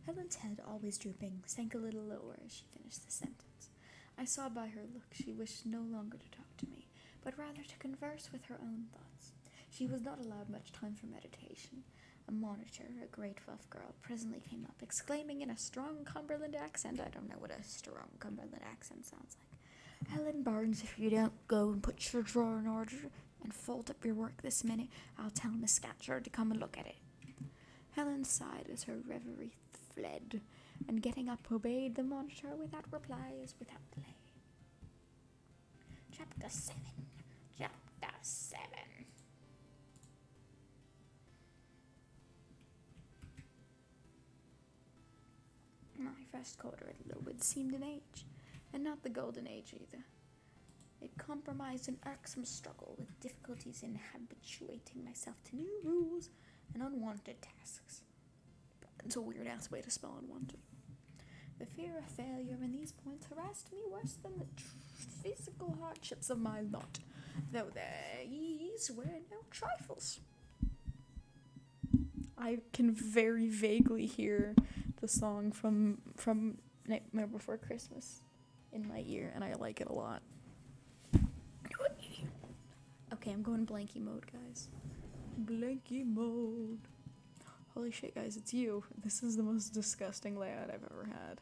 Helen's head, always drooping, sank a little lower as she finished the sentence. I saw by her look she wished no longer to talk to me, but rather to converse with her own thoughts. She was not allowed much time for meditation. A monitor, a great buff girl, presently came up, exclaiming in a strong Cumberland accent — I don't know what a strong Cumberland accent sounds like — "Helen Barnes, if you don't go and put your drawer in order and fold up your work this minute, I'll tell Miss Scatcher to come and look at it." Helen sighed as her reverie fled, and getting up obeyed the monitor without reply as without delay. Chapter 7. Chapter 7. My first quarter at Lowood seemed an age, and not the golden age either. It comprised an irksome struggle with difficulties in habituating myself to new rules and unwanted tasks. It's a weird-ass way to spell unwanted. The fear of failure in these points harassed me worse than the physical hardships of my lot. though these were no trifles. I can very vaguely hear the song from Nightmare Before Christmas in my ear, and I like it a lot. Okay, I'm going blanky mode, guys. Blanky mode. Holy shit, guys, it's you. This is the most disgusting layout I've ever had.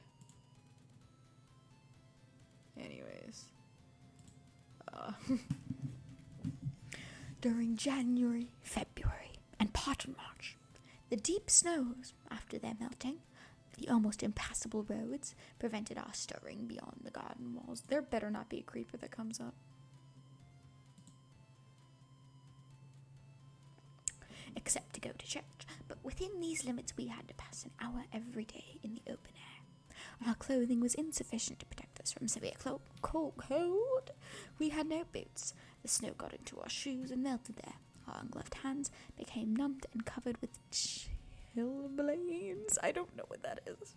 Anyways. During January, February, and part of March, the deep snows, after their melting, the almost impassable roads, prevented our stirring beyond the garden walls. There better not be a creeper that comes up. Except to go to church, but within these limits we had to pass an hour every day in the open air. Our clothing was insufficient to protect us from severe cold. We had no boots. The snow got into our shoes and melted there. Our ungloved hands became numbed and covered with chilblains. I don't know what that is.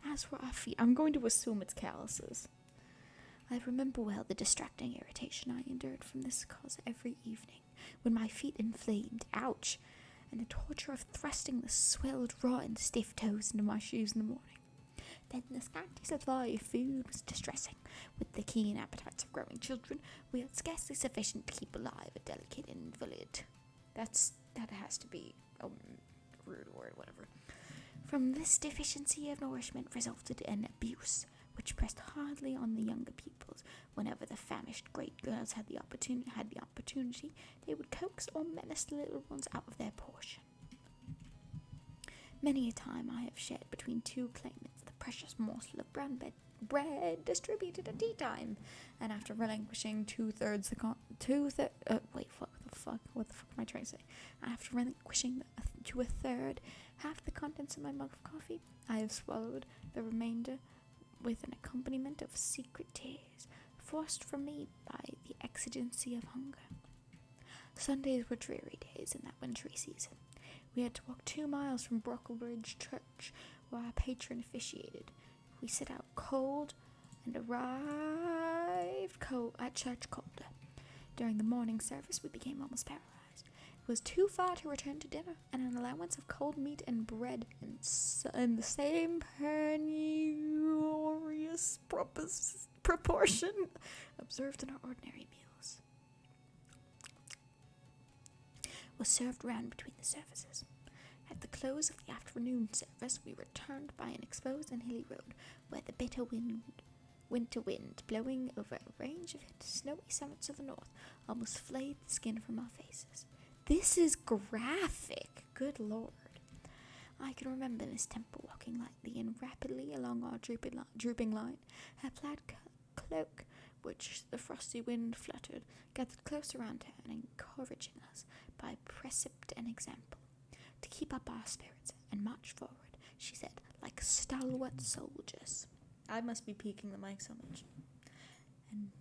As for our feet, I'm going to assume it's calluses. I remember well the distracting irritation I endured from this cause every evening, when my feet inflamed, ouch, and the torture of thrusting the swelled, raw, and stiff toes into my shoes in the morning. Then the scanty supply of food was distressing. With the keen appetites of growing children, we had scarcely sufficient to keep alive a delicate invalid. That has to be a rude word, whatever. From this deficiency of nourishment resulted an abuse, which pressed hardly on the younger pupils. Whenever the famished great girls had the opportunity, they would coax or menace the little ones out of their portion. Many a time I have shared between two claimants the precious morsel of brown bread distributed at tea time, and after relinquishing what the fuck am I trying to say? After relinquishing to a third half the contents of my mug of coffee, I have swallowed the remainder with an accompaniment of secret tears, forced from me by the exigency of hunger. Sundays were dreary days in that wintry season. We had to walk 2 miles from Brocklebridge Church, where our patron officiated. We set out cold and arrived at church colder. During the morning service, we became almost paralyzed. It was too far to return to dinner, and an allowance of cold meat and bread in the same penurious proportion observed in our ordinary meals was served round between the services. At the close of the afternoon service, we returned by an exposed and hilly road, where the bitter winter wind, blowing over a range of snowy summits of the north, almost flayed the skin from our faces. This is graphic, good lord. I can remember Miss Temple walking lightly and rapidly along our drooping line, her plaid cloak, which the frosty wind fluttered, gathered close around her and encouraging us by precept and example to keep up our spirits and march forward, she said, like stalwart soldiers. I must be peeking the mic so much. And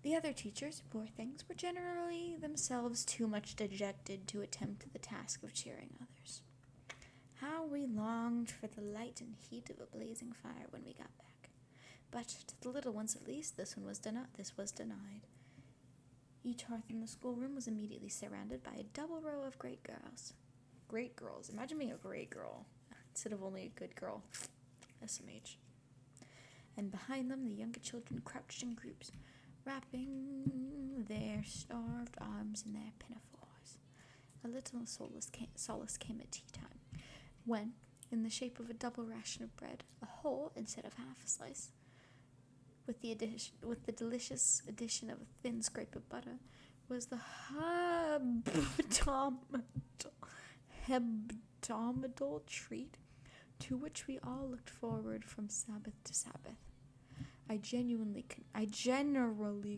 the other teachers, poor things, were generally themselves too much dejected to attempt the task of cheering others. How we longed for the light and heat of a blazing fire when we got back. But to the little ones at least, this was denied. Each hearth in the schoolroom was immediately surrounded by a double row of great girls. Great girls. Imagine being a great girl instead of only a good girl. SMH. And behind them, the younger children crouched in groups, wrapping their starved arms in their pinafores. A little solace came at tea time, when, in the shape of a double ration of bread, a whole instead of half a slice, with the delicious addition of a thin scrape of butter, was the hebdomadal treat to which we all looked forward from Sabbath to Sabbath. I generally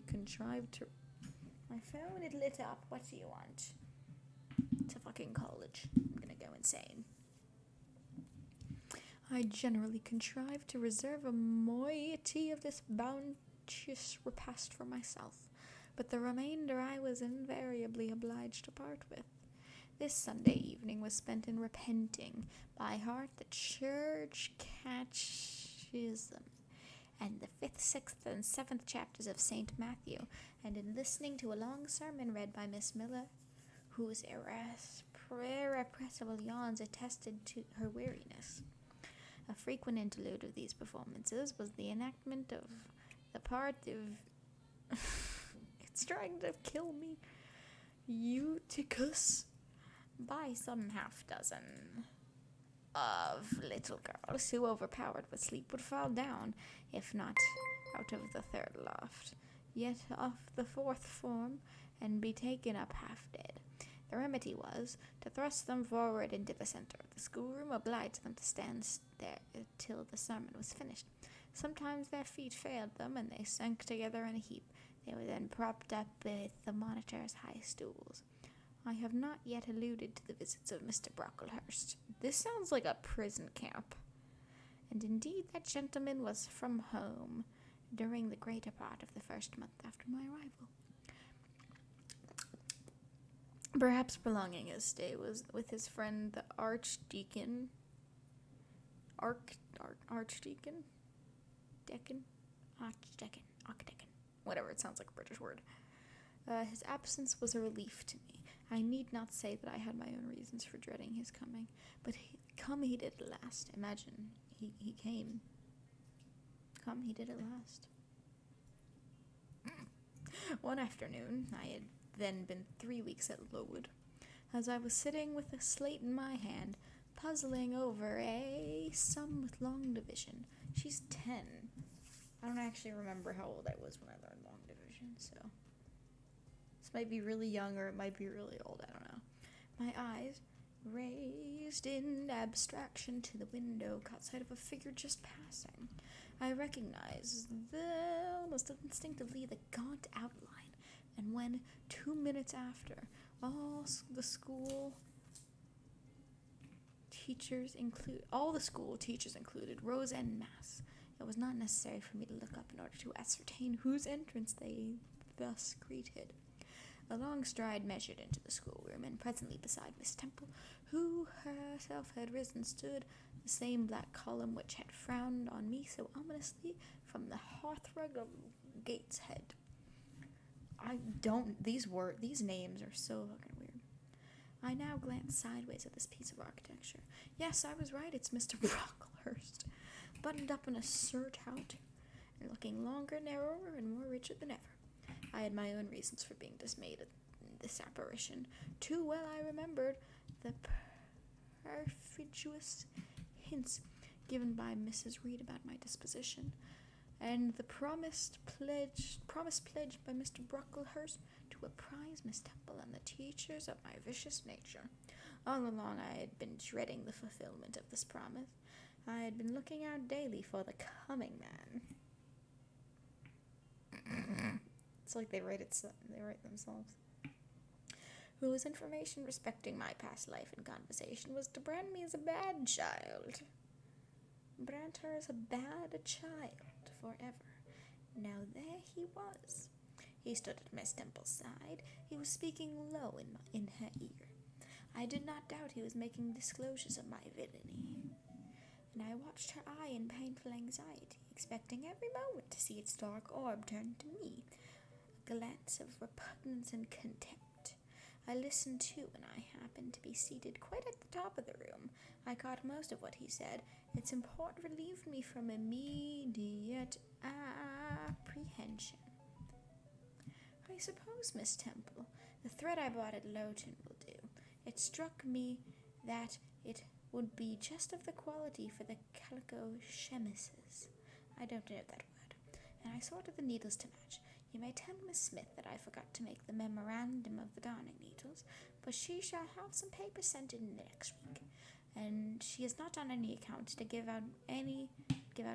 contrived to... My phone, it lit up. What do you want? It's a fucking college. I'm gonna go insane. I generally contrived to reserve a moiety of this bounteous repast for myself, but the remainder I was invariably obliged to part with. This Sunday evening was spent in repenting by heart the church catechism and the 5th, 6th, and 7th chapters of St. Matthew, and in listening to a long sermon read by Miss Miller, whose irrepressible yawns attested to her weariness. A frequent interlude of these performances was the enactment of the part of it's trying to kill me, Eutychus, by some half-dozen of little girls who, overpowered with sleep, would fall down, if not out of the 3rd loft, yet off the 4th form, and be taken up half dead. The remedy was to thrust them forward into the center of the schoolroom, oblige them to stand there till the sermon was finished. Sometimes their feet failed them, and they sank together in a heap. They were then propped up with the monitor's high stools. I have not yet alluded to the visits of Mr. Brocklehurst. This sounds like a prison camp. And indeed that gentleman was from home during the greater part of the first month after my arrival. Perhaps prolonging his stay was with his friend the Archdeacon. Archdeacon? Archdeacon. Whatever, it sounds like a British word. His absence was a relief to me. I need not say that I had my own reasons for dreading his coming, but he did at last. Imagine, he came. Come, he did at last. One afternoon, I had then been 3 weeks at Lowood, as I was sitting with a slate in my hand, puzzling over a sum with long division. She's 10. I don't actually remember how old I was when I learned long division, so this might be really young or it might be really old, I don't know. My eyes, raised in abstraction to the window, caught sight of a figure just passing. I recognized almost instinctively the gaunt outline, and when 2 minutes after, all the school teachers included rose en masse, it was not necessary for me to look up in order to ascertain whose entrance they thus greeted. A long stride measured into the schoolroom, and presently beside Miss Temple, who herself had risen, stood the same black column which had frowned on me so ominously from the hearthrug of Gateshead. These names are so fucking weird. I now glanced sideways at this piece of architecture. Yes, I was right, it's Mr. Brocklehurst, buttoned up in a surtout, and looking longer, narrower, and more rigid than ever. I had my own reasons for being dismayed at this apparition. Too well I remembered the perfidious hints given by Mrs. Reed about my disposition, and the promise pledged by Mr. Brocklehurst to apprise Miss Temple and the teachers of my vicious nature. All along I had been dreading the fulfillment of this promise. I had been looking out daily for the coming man. It's like they write themselves. Whose information respecting my past life and conversation was to brand me as a bad child. Brand her as a bad child forever. Now there he was. He stood at Miss Temple's side. He was speaking low in her ear. I did not doubt he was making disclosures of my villainy, and I watched her eye in painful anxiety, expecting every moment to see its dark orb turn to me, a glance of repugnance and contempt. I listened too, and I happened to be seated quite at the top of the room. I caught most of what he said. Its import relieved me from immediate apprehension. I suppose, Miss Temple, the thread I bought at Lowton will do. It struck me that it would be just of the quality for the calico chemises. I don't know that word, and I sorted the needles to match. You may tell Miss Smith that I forgot to make the memorandum of the darning needles, but she shall have some paper sent in next week, and she is not on any account to give out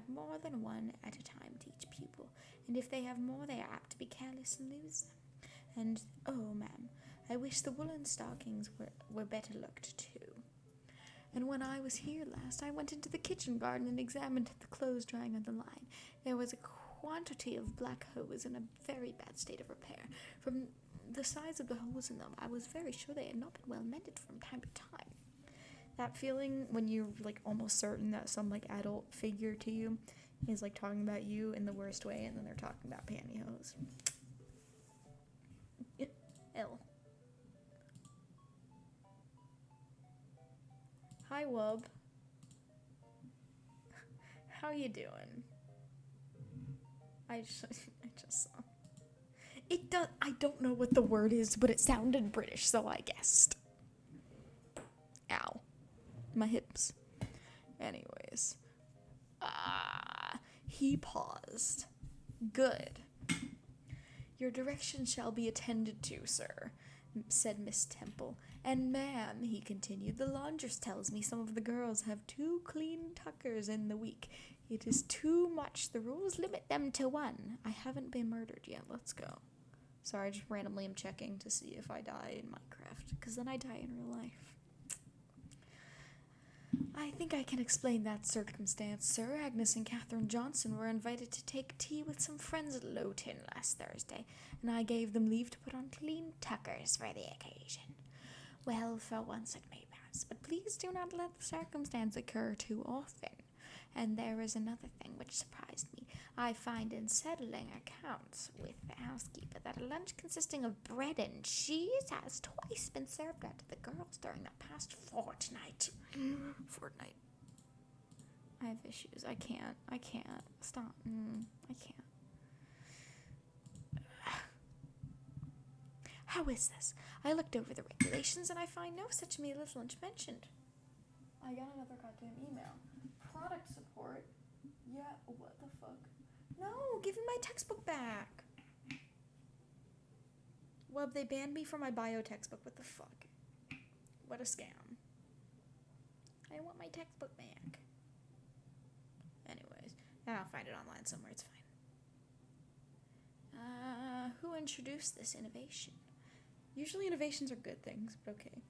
more than one at a time to each pupil, and if they have more they are apt to be careless and lose them. And, oh, ma'am, I wish the woolen stockings were better looked too. And when I was here last, I went into the kitchen garden and examined the clothes drying on the line. There was a quantity of black hose in a very bad state of repair. From the size of the holes in them, I was very sure they had not been well mended from time to time. That feeling when you're, almost certain that some, adult figure to you He's like talking about you in the worst way, and then they're talking about pantyhose. Ill. Hi, Wub. How you doing? I just saw. It does. I don't know what the word is, but it sounded British, so I guessed. Ow. My hips. Anyways. He paused. Good. Your directions shall be attended to, sir, said Miss Temple. And ma'am, he continued, the laundress tells me some of the girls have 2 clean tuckers in the week. It is too much. The rules limit them to 1. I haven't been murdered yet. Let's go. Sorry, I just randomly am checking to see if I die in Minecraft, because then I die in real life. I think I can explain that circumstance, sir. Agnes and Catherine Johnson were invited to take tea with some friends at Lowton last Thursday, and I gave them leave to put on clean tuckers for the occasion. Well, for once it may pass, but please do not let the circumstance occur too often. And there is another thing which surprised me. I find in settling accounts with the housekeeper that a lunch consisting of bread and cheese has twice been served out to the girls during the past fortnight. Fortnight. I have issues. I can't. Stop. I can't. How is this? I looked over the regulations and I find no such meal as lunch mentioned. I got another goddamn email. Product support? Yeah, what the fuck? No, give me my textbook back. Well, they banned me from my bio textbook. What the fuck? What a scam. I want my textbook back. Anyways, I'll find it online somewhere. It's fine. Who introduced this innovation? Usually innovations are good things, but okay.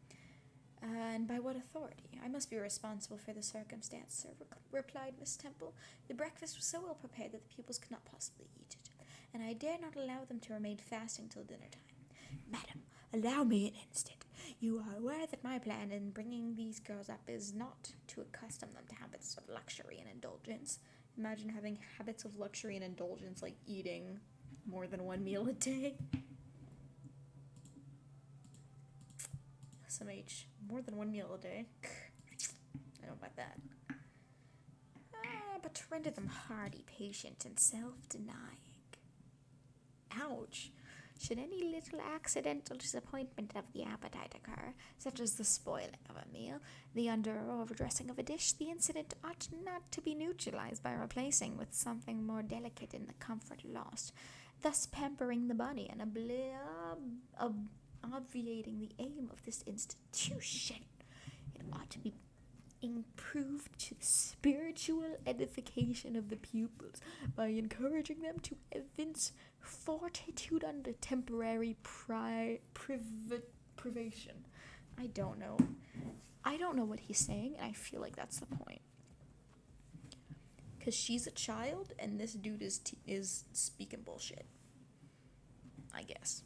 And by what authority? I must be responsible for the circumstance, sir, replied Miss Temple. The breakfast was so well prepared that the pupils could not possibly eat it, and I dare not allow them to remain fasting till dinner time. Madam, allow me an instant. You are aware that my plan in bringing these girls up is not to accustom them to habits of luxury and indulgence. Imagine having habits of luxury and indulgence, like eating more than 1 meal a day. SMH, more than 1 meal a day. I don't like that. But to render them hardy, patient, and self-denying. Ouch. Should any little accidental disappointment of the appetite occur, such as the spoiling of a meal, the under or overdressing of a dish, the incident ought not to be neutralized by replacing with something more delicate in the comfort lost, thus pampering the body and obviating the aim of this institution. It ought to be improved to the spiritual edification of the pupils by encouraging them to evince fortitude under temporary privation. I don't know what he's saying, and I feel like that's the point. Because she's a child, and this dude is speaking bullshit. I guess.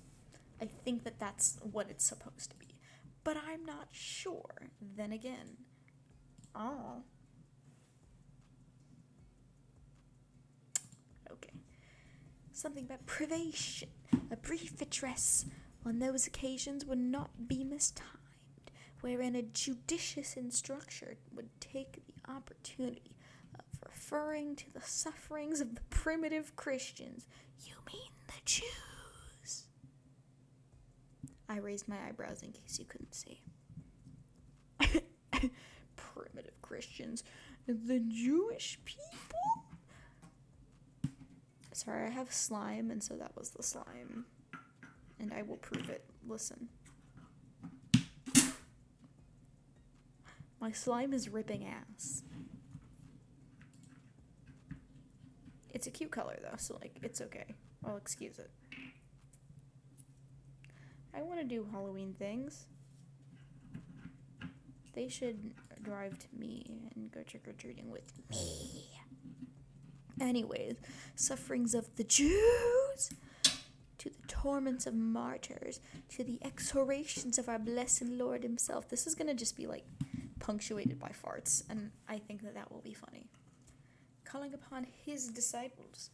I think that that's what it's supposed to be. But I'm not sure. Then again. Oh. Okay. Something about privation. A brief address on those occasions would not be mistimed, wherein a judicious instructor would take the opportunity of referring to the sufferings of the primitive Christians. You mean the Jews? I raised my eyebrows in case you couldn't see. Primitive Christians. The Jewish people? Sorry, I have slime, and so that was the slime. And I will prove it. Listen. My slime is ripping ass. It's a cute color, though, so, like, it's okay. I'll excuse it. I want to do Halloween things. They should drive to me and go trick-or-treating with me. Anyways, sufferings of the Jews, to the torments of martyrs, to the exhortations of our blessed Lord himself. This is going to just be, like, punctuated by farts, and I think that will be funny. calling upon his disciples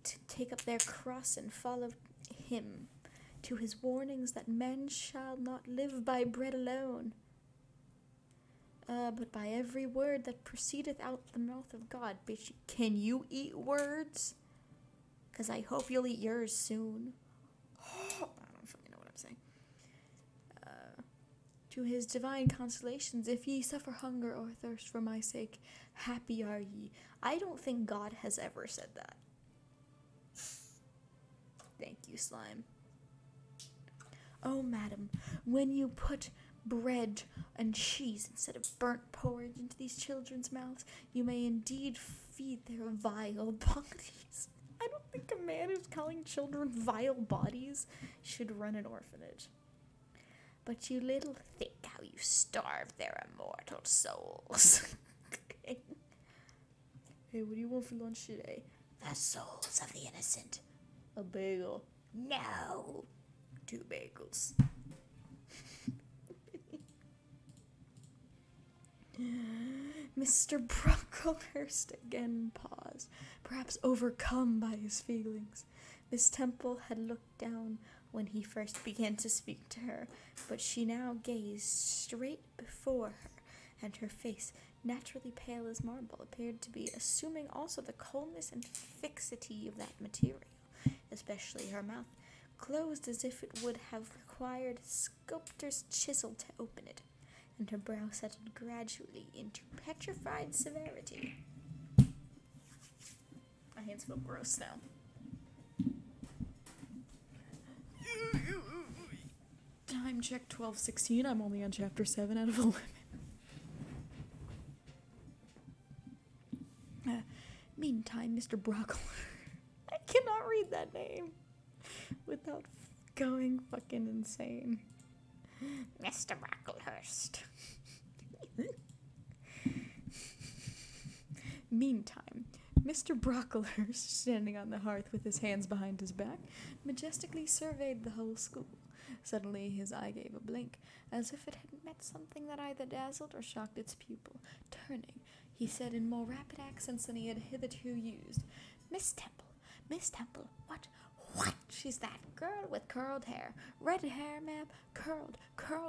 to take up their cross and follow him, to his warnings that men shall not live by bread alone, but by every word that proceedeth out the mouth of God. Bitch, can you eat words? 'Cause I hope you'll eat yours soon. I don't fucking know what I'm saying. To his divine consolations, if ye suffer hunger or thirst for my sake, happy are ye. I don't think God has ever said that. Thank you, slime. Oh, madam, when you put bread and cheese instead of burnt porridge into these children's mouths, you may indeed feed their vile bodies. I don't think a man who's calling children vile bodies should run an orphanage. But you little think how you starve their immortal souls. Hey, what do you want for lunch today? The souls of the innocent. A bagel. No. 2 bagels. Mr. Brocklehurst again paused, perhaps overcome by his feelings. Miss Temple had looked down when he first began to speak to her, but she now gazed straight before her, and her face, naturally pale as marble, appeared to be assuming also the coldness and fixity of that material, especially her mouth, closed as if it would have required a sculptor's chisel to open it, and her brow settled gradually into petrified severity. My hands feel gross now. Time check 12:16. I'm only on chapter 7 out of 11. Meantime, Mr. Brockle. I cannot read that name without going fucking insane. Mr. Brocklehurst. Meantime, Mr. Brocklehurst, standing on the hearth with his hands behind his back, majestically surveyed the whole school. Suddenly his eye gave a blink, as if it had met something that either dazzled or shocked its pupil. Turning, he said in more rapid accents than he had hitherto used, Miss Temple, what? She's that girl with curled hair. Red hair, ma'am, curled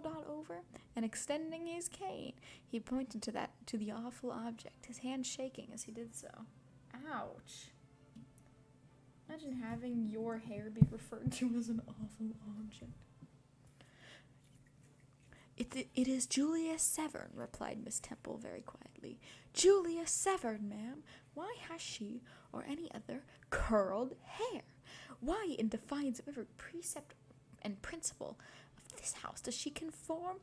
all over, and extending his cane. He pointed to the awful object, his hand shaking as he did so. Ouch. Imagine having your hair be referred to as an awful object. It is Julia Severn, replied Miss Temple very quietly. Julia Severn, ma'am. Why has she, or any other, curled hair? Why, in defiance of every precept and principle of this house, does she conform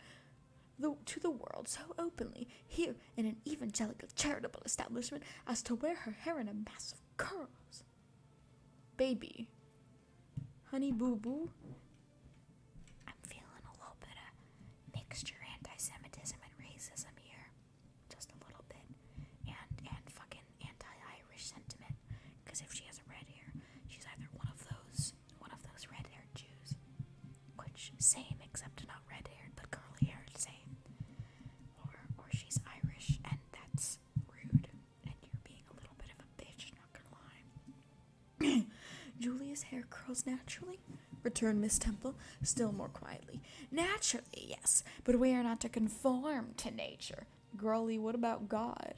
to the world so openly, here in an evangelical charitable establishment, as to wear her hair in a mass of curls? Baby. Honey boo boo. I'm feeling a little bit of mixture anti-Semitism and racism here. Just a little bit. And fucking anti-Irish sentiment. Because if she has a red hair, she's either one of those red-haired Jews. Which, same, except not red-haired, but curly-haired, same. Or she's Irish, and that's rude. And you're being a little bit of a bitch, not gonna lie. Julia's hair curls naturally, returned Miss Temple, still more quietly. Naturally, yes, but we are not to conform to nature. Girlie, what about God?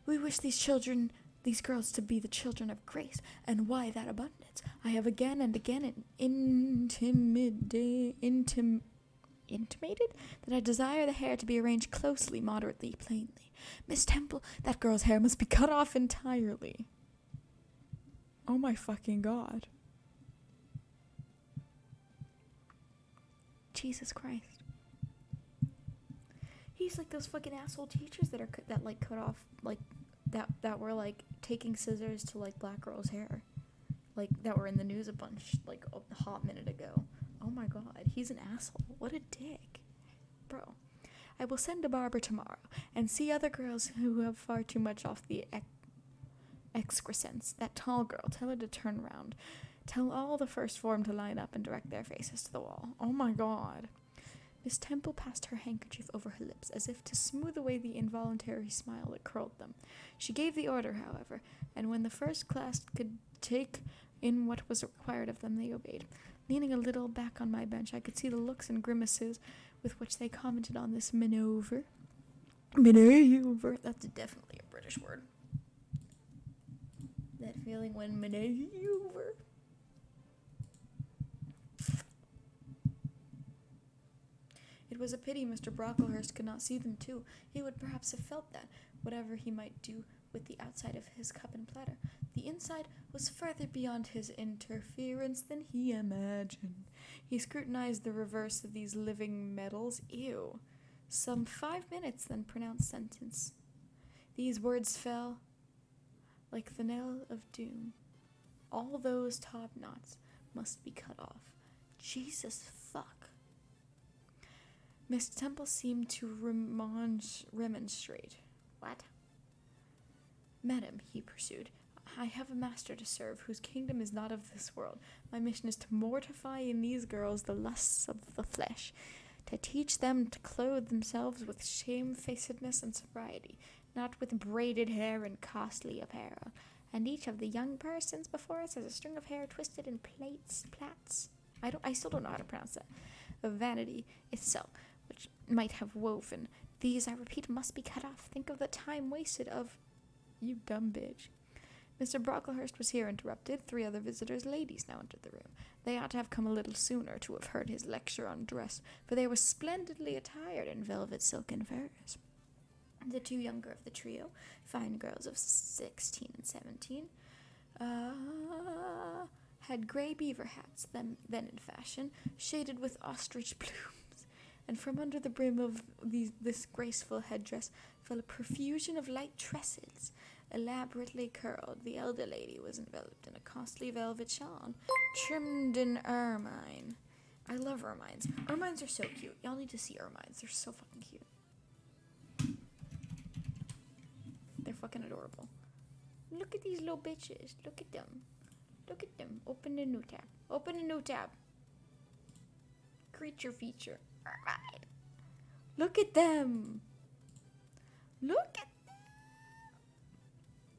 We wish these girls to be the children of grace, and why that abundance? I have again and again intimated that I desire the hair to be arranged closely, moderately, plainly. Miss Temple, that girl's hair must be cut off entirely. Oh my fucking God. Jesus Christ. He's like those fucking asshole teachers that cut off, like, that were, like, taking scissors to, like, black girls' hair. Like, that were in the news a bunch, like, a hot minute ago. Oh my God, he's an asshole. What a dick. Bro. I will send a barber tomorrow, and see other girls who have far too much off the excrescence. That tall girl, tell her to turn around. Tell all the first form to line up and direct their faces to the wall. Oh my God. Miss Temple passed her handkerchief over her lips as if to smooth away the involuntary smile that curled them. She gave the order, however, and when the first class could take in what was required of them, they obeyed. Leaning a little back on my bench, I could see the looks and grimaces with which they commented on this maneuver. Maneuver. That's definitely a British word. That feeling when maneuver. It was a pity Mr. Brocklehurst could not see them too. He would perhaps have felt that, whatever he might do with the outside of his cup and platter, the inside was further beyond his interference than he imagined. He scrutinized the reverse of these living metals. Ew. Some 5 minutes, then pronounced sentence. These words fell like the knell of doom. All those top knots must be cut off. Jesus fuck. Miss Temple seemed to remonstrate. What? Madam, he pursued, I have a master to serve whose kingdom is not of this world. My mission is to mortify in these girls the lusts of the flesh, to teach them to clothe themselves with shamefacedness and sobriety, not with braided hair and costly apparel. And each of the young persons before us has a string of hair twisted in plaits. I still don't know how to pronounce that. Of vanity itself, which might have woven. These, I repeat, must be cut off. Think of the time wasted of... You dumb bitch. Mr. Brocklehurst was here interrupted. 3 other visitors, ladies, now entered the room. They ought to have come a little sooner to have heard his lecture on dress, for they were splendidly attired in velvet, silk, and furs. The 2 younger of the trio, fine girls of 16 and 17, had grey beaver hats, then in fashion, shaded with ostrich plumes, and from under the brim of this graceful headdress fell a profusion of light tresses, elaborately curled. The elder lady was enveloped in a costly velvet shawl, trimmed in ermine. I love ermines. Ermines are so cute. Y'all need to see ermines. They're so fucking cute. They're fucking adorable. Look at these little bitches. Look at them. Look at them. Open a new tab. Open a new tab. Creature feature. Ermine. Look at them. Look at them.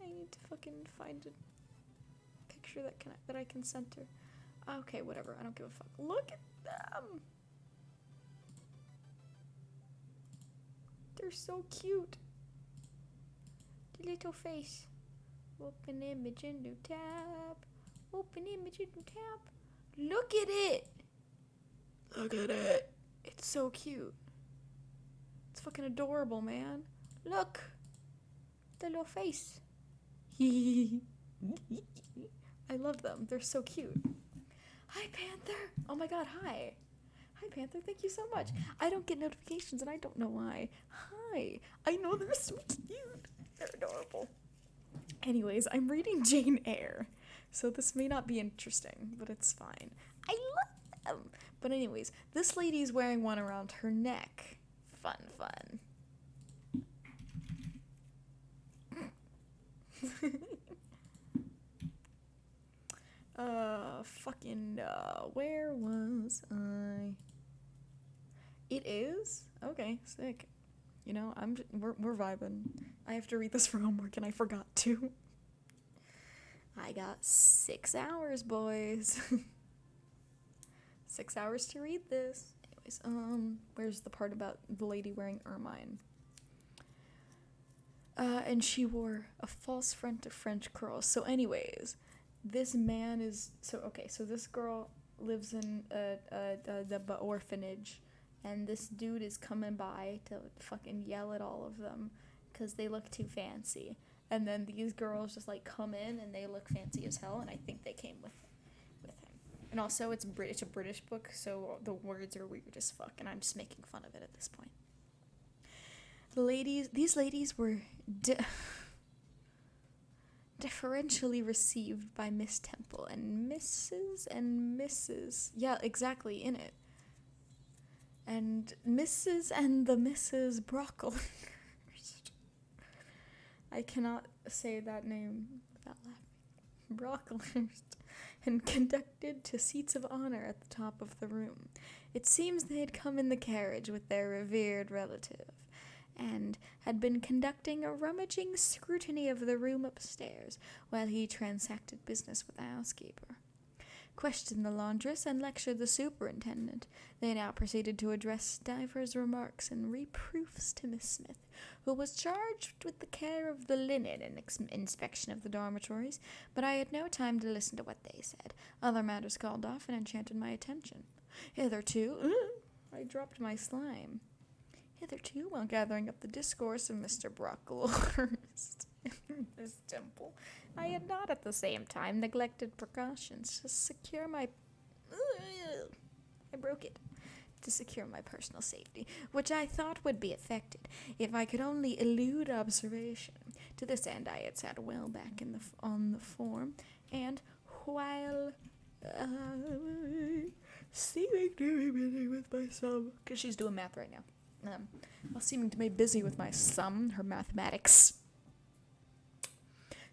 I need to fucking find a picture that I can center. Okay, whatever. I don't give a fuck. Look at them. They're so cute. The little face. Open image in new tab. Open image in new tab. Look at it. Look at it. It's so cute. It's fucking adorable, man. Look. The little face. I love them. They're so cute. Hi, Panther. Oh my god, hi. Hi, Panther. Thank you so much. I don't get notifications and I don't know why. Hi. I know they're so cute. They're adorable. Anyways, I'm reading Jane Eyre, so this may not be interesting, but it's fine. I love them. But anyways, this lady's wearing one around her neck. Fun. Where was I? It is? Okay, sick. You know, we're vibing. I have to read this for homework and I forgot to. I got 6 hours, boys. 6 hours to read this. Anyways, where's the part about the lady wearing ermine? And she wore a false front of French curls. So anyways, this man is... So this girl lives in the orphanage, and this dude is coming by to fucking yell at all of them because they look too fancy. And then these girls just, like, come in, and they look fancy as hell, and I think they came with him. And also, it's a British book, so the words are weird as fuck, and I'm just making fun of it at this point. These ladies were differentially received by Miss Temple and Mrs. Yeah, exactly, in it. And Mrs. and the Mrs. Brocklehurst. I cannot say that name without laughing. Brocklehurst, and conducted to seats of honor at the top of the room. It seems they had come in the carriage with their revered relative, and had been conducting a rummaging scrutiny of the room upstairs while he transacted business with the housekeeper. Questioned the laundress and lectured the superintendent. They now proceeded to address divers remarks and reproofs to Miss Smith, who was charged with the care of the linen and inspection of the dormitories, but I had no time to listen to what they said. Other matters called off and enchanted my attention. Hitherto, I dropped my slime. Hitherto, while gathering up the discourse of Mr. Brocklehurst in this temple, I had not at the same time neglected precautions to secure my... I broke it. To secure my personal safety, which I thought would be effected if I could only elude observation. To this end, I had sat well back on the form, and while seeming to be busy with my sum, because she's doing math right now. While seeming to be busy with my sum, her mathematics.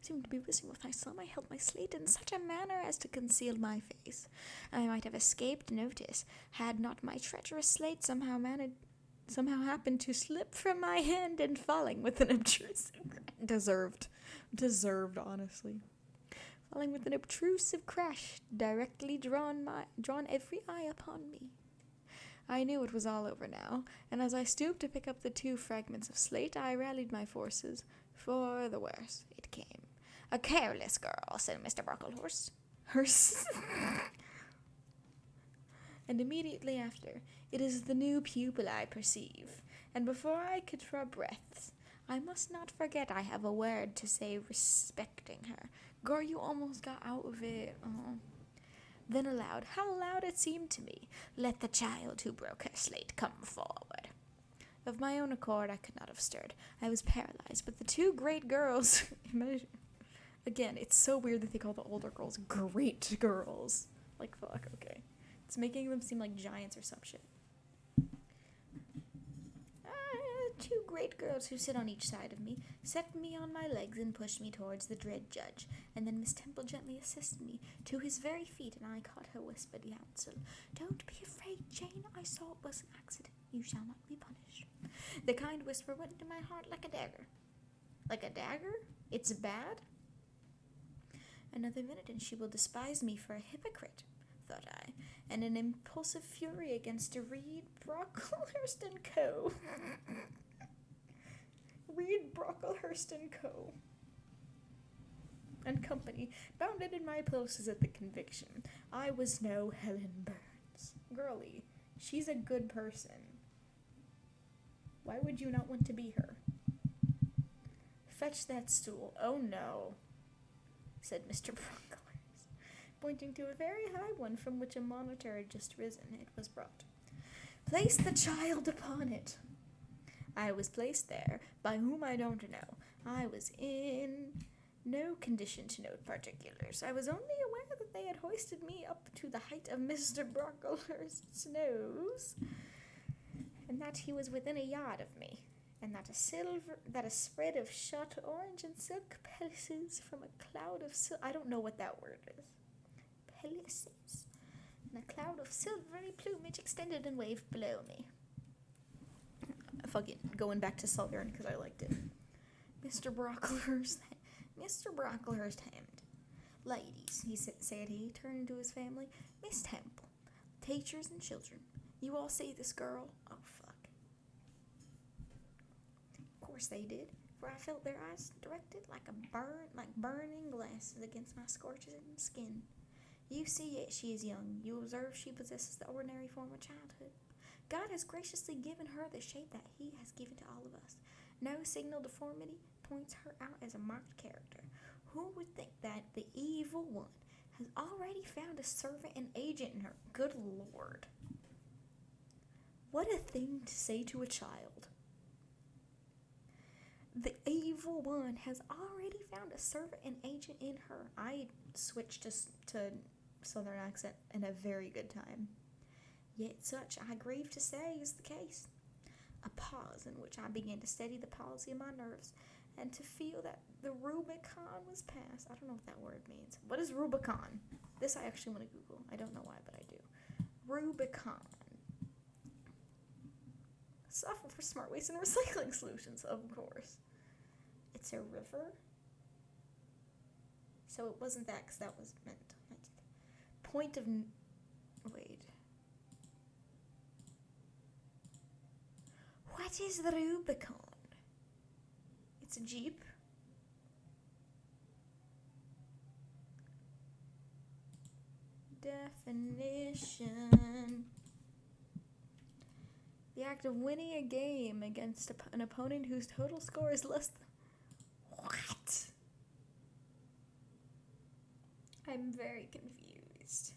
Seemed to be busy with my sum, I held my slate in such a manner as to conceal my face. I might have escaped notice, had not my treacherous slate somehow happened to slip from my hand and falling with an obtrusive deserved, honestly. Falling with an obtrusive crash, directly drawn every eye upon me. I knew it was all over now, and as I stooped to pick up the 2 fragments of slate, I rallied my forces. For the worst, it came. "A careless girl," said Mr. Brocklehurst. And immediately after, "It is the new pupil, I perceive." And before I could draw breaths, "I must not forget I have a word to say respecting her." Girl, you almost got out of it. Oh. Then aloud, how loud it seemed to me, "Let the child who broke her slate come forward." Of my own accord, I could not have stirred. I was paralyzed, but the 2 great girls... Again, it's so weird that they call the older girls great girls. Like, fuck, okay. It's making them seem like giants or some shit. 2 great girls who sit on each side of me set me on my legs and pushed me towards the dread judge, and then Miss Temple gently assisted me to his very feet, and I caught her whispered counsel. "Don't be afraid, Jane. I saw it was an accident. You shall not be punished." The kind whisper went into my heart like a dagger. Like a dagger? It's bad? Another minute and she will despise me for a hypocrite, thought I, and in impulsive fury against Reed, Brocklehurst & Co. Reed, Brocklehurst & Co. and Company bounded in my pulses at the conviction. I was no Helen Burns. Girlie, she's a good person. Why would you not want to be her? "Fetch that stool." "Oh no," said Mr. Brocklehurst, pointing to a very high one from which a monitor had just risen. It was brought. "Place the child upon it." I was placed there, by whom I don't know. I was in no condition to note particulars. I was only aware that they had hoisted me up to the height of Mr. Brocklehurst's nose, and that he was within a yard of me, and that a spread of shot orange and silk pelisses from a cloud of I don't know what that word is. Pelisses. And a cloud of silvery plumage extended and waved below me. Fucking going back to Southern because I liked it. Mr. Brocklehurst hemmed. "Ladies," said he, turning to his family, "Miss Temple, teachers and children, you all see this girl?" Oh, fuck. Of course they did, for I felt their eyes directed like burning glasses against my scorching skin. "You see yet she is young. You observe she possesses the ordinary form of childhood. God has graciously given her the shape that he has given to all of us. No signal deformity points her out as a marked character. Who would think that the evil one has already found a servant and agent in her? Good Lord. What a thing to say to a child. The evil one has already found a servant and agent in her. I switched to Southern accent in a very good time. Yet such, I grieve to say, is the case. A pause in which I began to steady the palsy of my nerves and to feel that the Rubicon was passed. I don't know what that word means. What is Rubicon? This I actually want to Google. I don't know why, but I do. Rubicon. Software for smart waste and recycling solutions, of course. It's a river? So it wasn't that, because that was meant. Point of... Wait. What is the Rubicon? It's a Jeep. Definition. The act of winning a game against an opponent whose total score is less than... What? I'm very confused.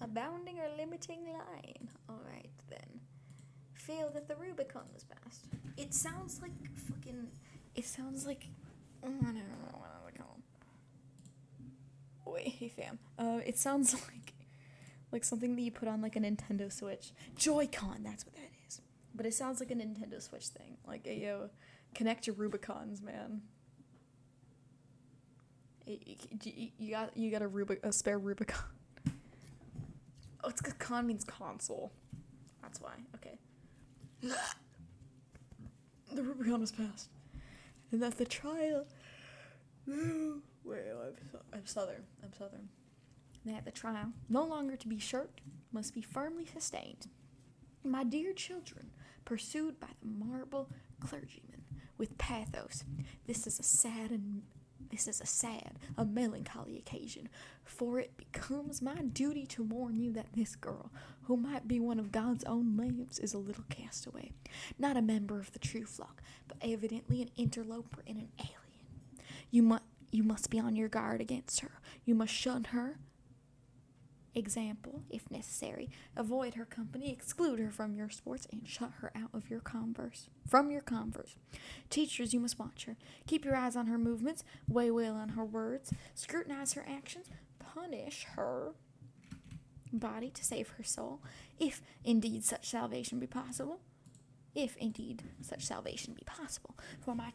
A bounding or limiting line. Alright then. Feel that the Rubicon was passed. It sounds like fucking... It sounds like... I don't know what to call him. Wait, hey fam. It sounds like something that you put on like a Nintendo Switch. Joy-Con, that's what that is. But it sounds like a Nintendo Switch thing. Like a, connect your Rubicons, man. You got a spare Rubicon. Oh, it's because con means console. That's why. Okay. The Rubicon was passed. And that the trial... Wait, I'm Southern. That the trial, no longer to be shirked, must be firmly sustained. My dear children, pursued by the marble clergyman with pathos, this is a sad, a melancholy occasion, for it becomes my duty to warn you that this girl, who might be one of God's own lambs, is a little castaway, not a member of the true flock, but evidently an interloper and an alien. You must be on your guard against her. You must shun her. Example, if necessary, avoid her company, exclude her from your sports, and shut her out of your converse. Teachers, you must watch her. Keep your eyes on her movements, weigh well on her words, scrutinize her actions, punish her body to save her soul, if indeed such salvation be possible. For my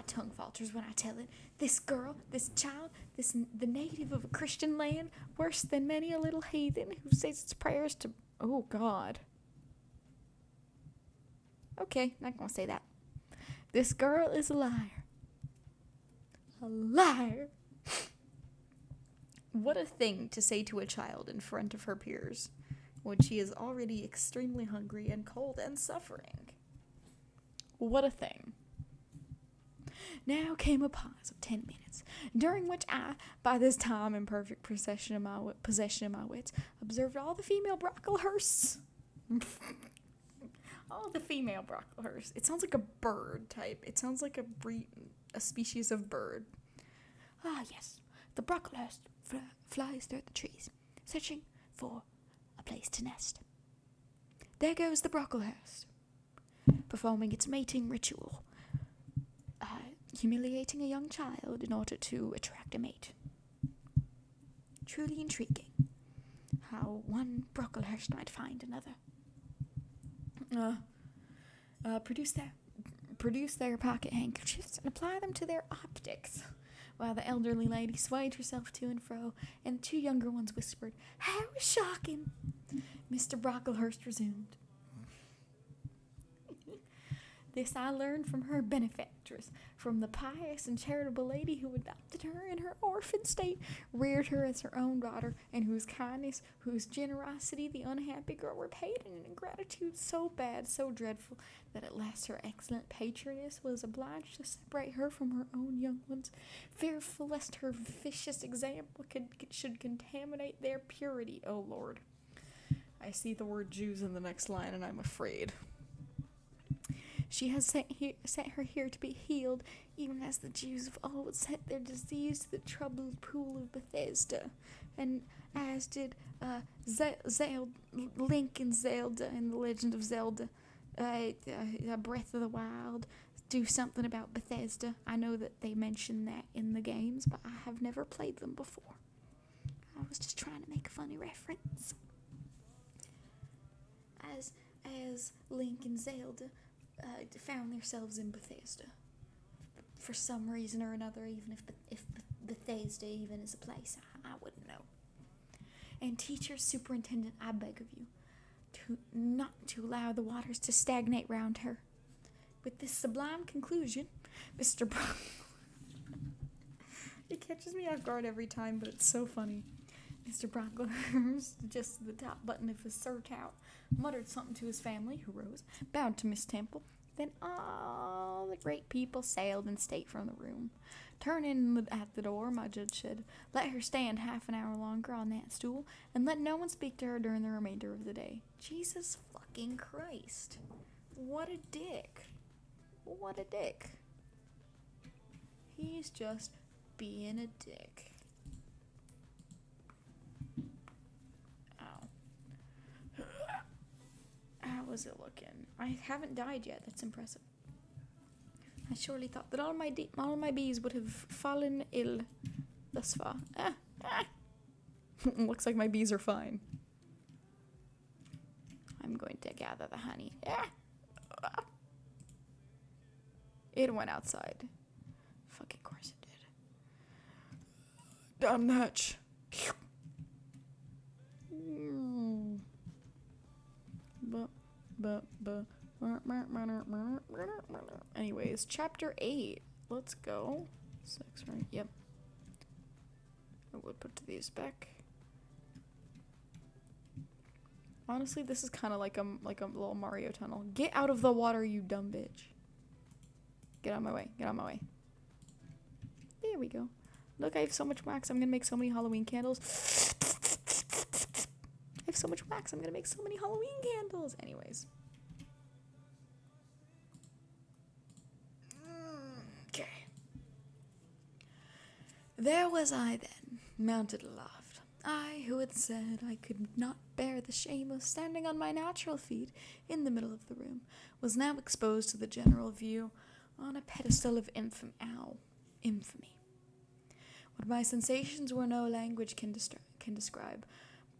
tongue falters when I tell it, this girl, this child, the native of a Christian land, worse than many a little heathen who says its prayers to... Oh, God. Okay, not gonna say that. This girl is a liar. A liar. What a thing to say to a child in front of her peers, when she is already extremely hungry and cold and suffering. What a thing. Now came a pause of 10 minutes, during which I, by this time in perfect possession of my wits, observed all the female Brocklehursts. All the female Brocklehursts. It sounds like a bird type. It sounds like a species of bird. Ah, yes. The Brocklehurst flies through the trees, searching for a place to nest. There goes the Brocklehurst, performing its mating ritual. Humiliating a young child in order to attract a mate. Truly intriguing. How one Brocklehurst might find another. Produce their pocket handkerchiefs and apply them to their optics, while the elderly lady swayed herself to and fro, and the two younger ones whispered, "How shocking!" Mr. Brocklehurst resumed. This I learned from her benefactress, from the pious and charitable lady who adopted her in her orphan state, reared her as her own daughter, and whose kindness, whose generosity the unhappy girl repaid in an ingratitude so bad, so dreadful, that at last her excellent patroness was obliged to separate her from her own young ones, fearful lest her vicious example should contaminate their purity. Oh Lord. I see the word Jews in the next line, and I'm afraid. She has sent her here to be healed, even as the Jews of old sent their disease to the troubled pool of Bethesda, and as did Link and Zelda in The Legend of Zelda, Breath of the Wild, do something about Bethesda. I know that they mention that in the games, but I have never played them before. I was just trying to make a funny reference. As Link and Zelda found themselves in Bethesda for some reason or another, even if Bethesda even is a place, I wouldn't know. And teacher, superintendent, I beg of you, not to allow the waters to stagnate round her. With this sublime conclusion, Mr. It catches me off guard every time, but it's so funny. Mr. Brocklehurst, just the top button of his surtout, muttered something to his family, who rose, bowed to Miss Temple. Then all the great people sailed in state from the room. Turning at the door, my judge said, let her stand half an hour longer on that stool, and let no one speak to her during the remainder of the day. Jesus fucking Christ. What a dick. What a dick. He's just being a dick. Ow. How was it looking? I haven't died yet. That's impressive. I surely thought that all my bees would have fallen ill thus far. Looks like my bees are fine. I'm going to gather the honey. It went outside. Fucking course it did. Down the hatch. Anyways, chapter 8. Let's go. 6, right? Yep. I would put these back. Honestly, this is kind of like a little Mario tunnel. Get out of the water, you dumb bitch. Get out of my way. Get out of my way. There we go. Look, I have so much wax. I'm gonna make so many Halloween candles. I have so much wax. I'm gonna make so many Halloween candles. Anyways. Okay. There was I then, mounted aloft. I, who had said I could not bear the shame of standing on my natural feet in the middle of the room, was now exposed to the general view on a pedestal of infamy. What my sensations were no language can describe.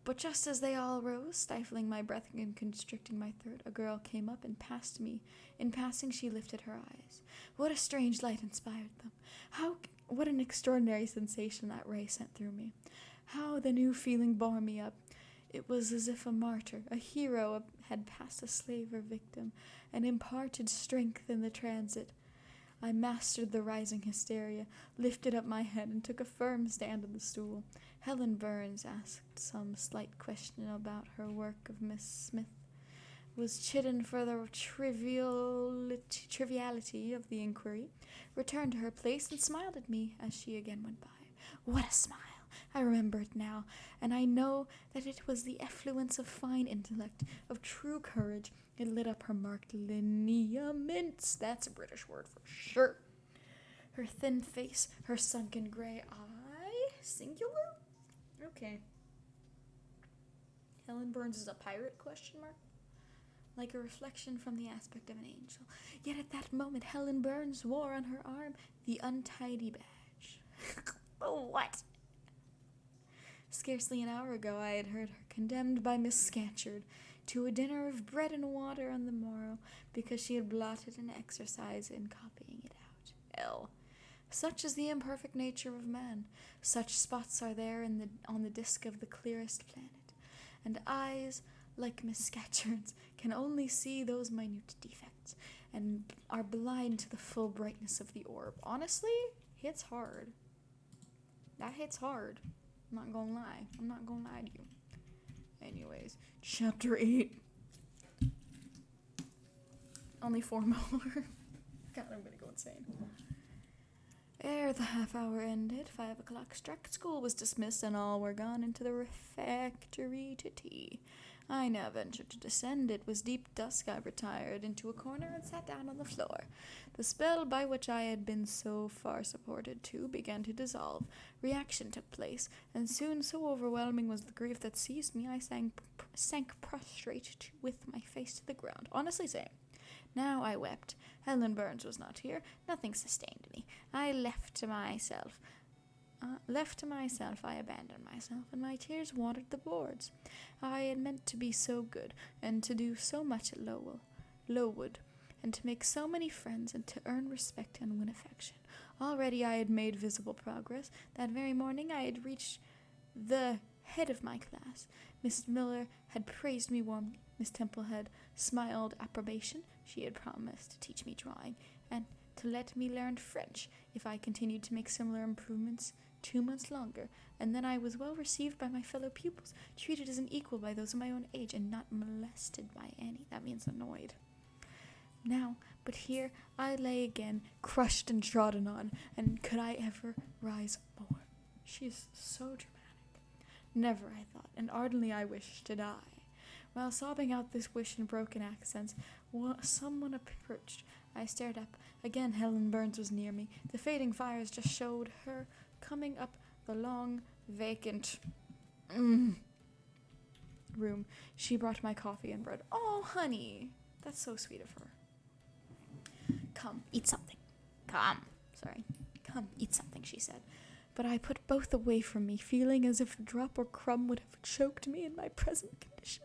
But just as they all rose, stifling my breath and constricting my throat, a girl came up and passed me. In passing, she lifted her eyes. What a strange light inspired them. What an extraordinary sensation that ray sent through me. How the new feeling bore me up. It was as if a martyr, a hero, had passed a slave or victim, and imparted strength in the transit. I mastered the rising hysteria, lifted up my head, and took a firm stand on the stool. Helen Burns asked some slight question about her work of Miss Smith, was chidden for the triviality of the inquiry, returned to her place, and smiled at me as she again went by. What a smile! I remember it now, and I know that it was the effluence of fine intellect, of true courage. It lit up her marked lineaments. That's a British word for sure. Her thin face, her sunken gray eye. Singular? Okay. Helen Burns is a pirate, question mark? Like a reflection from the aspect of an angel. Yet at that moment, Helen Burns wore on her arm the untidy badge. What? Scarcely an hour ago, I had heard her condemned by Miss Scatcherd to a dinner of bread and water on the morrow because she had blotted an exercise in copying it out. Such is the imperfect nature of man. Such spots are there on the disk of the clearest planet, and eyes like Miss Scatcherd's can only see those minute defects and are blind to the full brightness of the orb. Honestly, hits hard. That hits hard. I'm not gonna lie. I'm not gonna lie to you. Anyways, chapter 8. Only 4 more. God, I'm gonna go insane. Ere the half hour ended, 5 o'clock struck, school was dismissed, and all were gone into the refectory to tea. I now ventured to descend. It was deep dusk. I retired into a corner and sat down on the floor. The spell by which I had been so far supported to began to dissolve. Reaction took place, and soon so overwhelming was the grief that seized me, I sank prostrate with my face to the ground. Honestly, same. Now I wept. Helen Burns was not here. Nothing sustained me. Left to myself, I abandoned myself, and my tears watered the boards. I had meant to be so good, and to do so much at Lowood, and to make so many friends, and to earn respect and win affection. Already I had made visible progress. That very morning I had reached the head of my class. Mrs. Miller had praised me warmly. Miss Temple had smiled approbation. She had promised to teach me drawing and to let me learn French if I continued to make similar improvements 2 months longer, and then I was well received by my fellow pupils, treated as an equal by those of my own age, and not molested by any. That means annoyed. Now, but here I lay again, crushed and trodden on, and could I ever rise more? She is so dramatic. Never, I thought, and ardently I wished to die. While sobbing out this wish in broken accents, someone approached. I stared up. Again Helen Burns was near me. The fading fires just showed her coming up the long, vacant room. She brought my coffee and bread. Oh, honey, that's so sweet of her. Come, eat something. Come, eat something, she said. But I put both away from me, feeling as if a drop or crumb would have choked me in my present condition.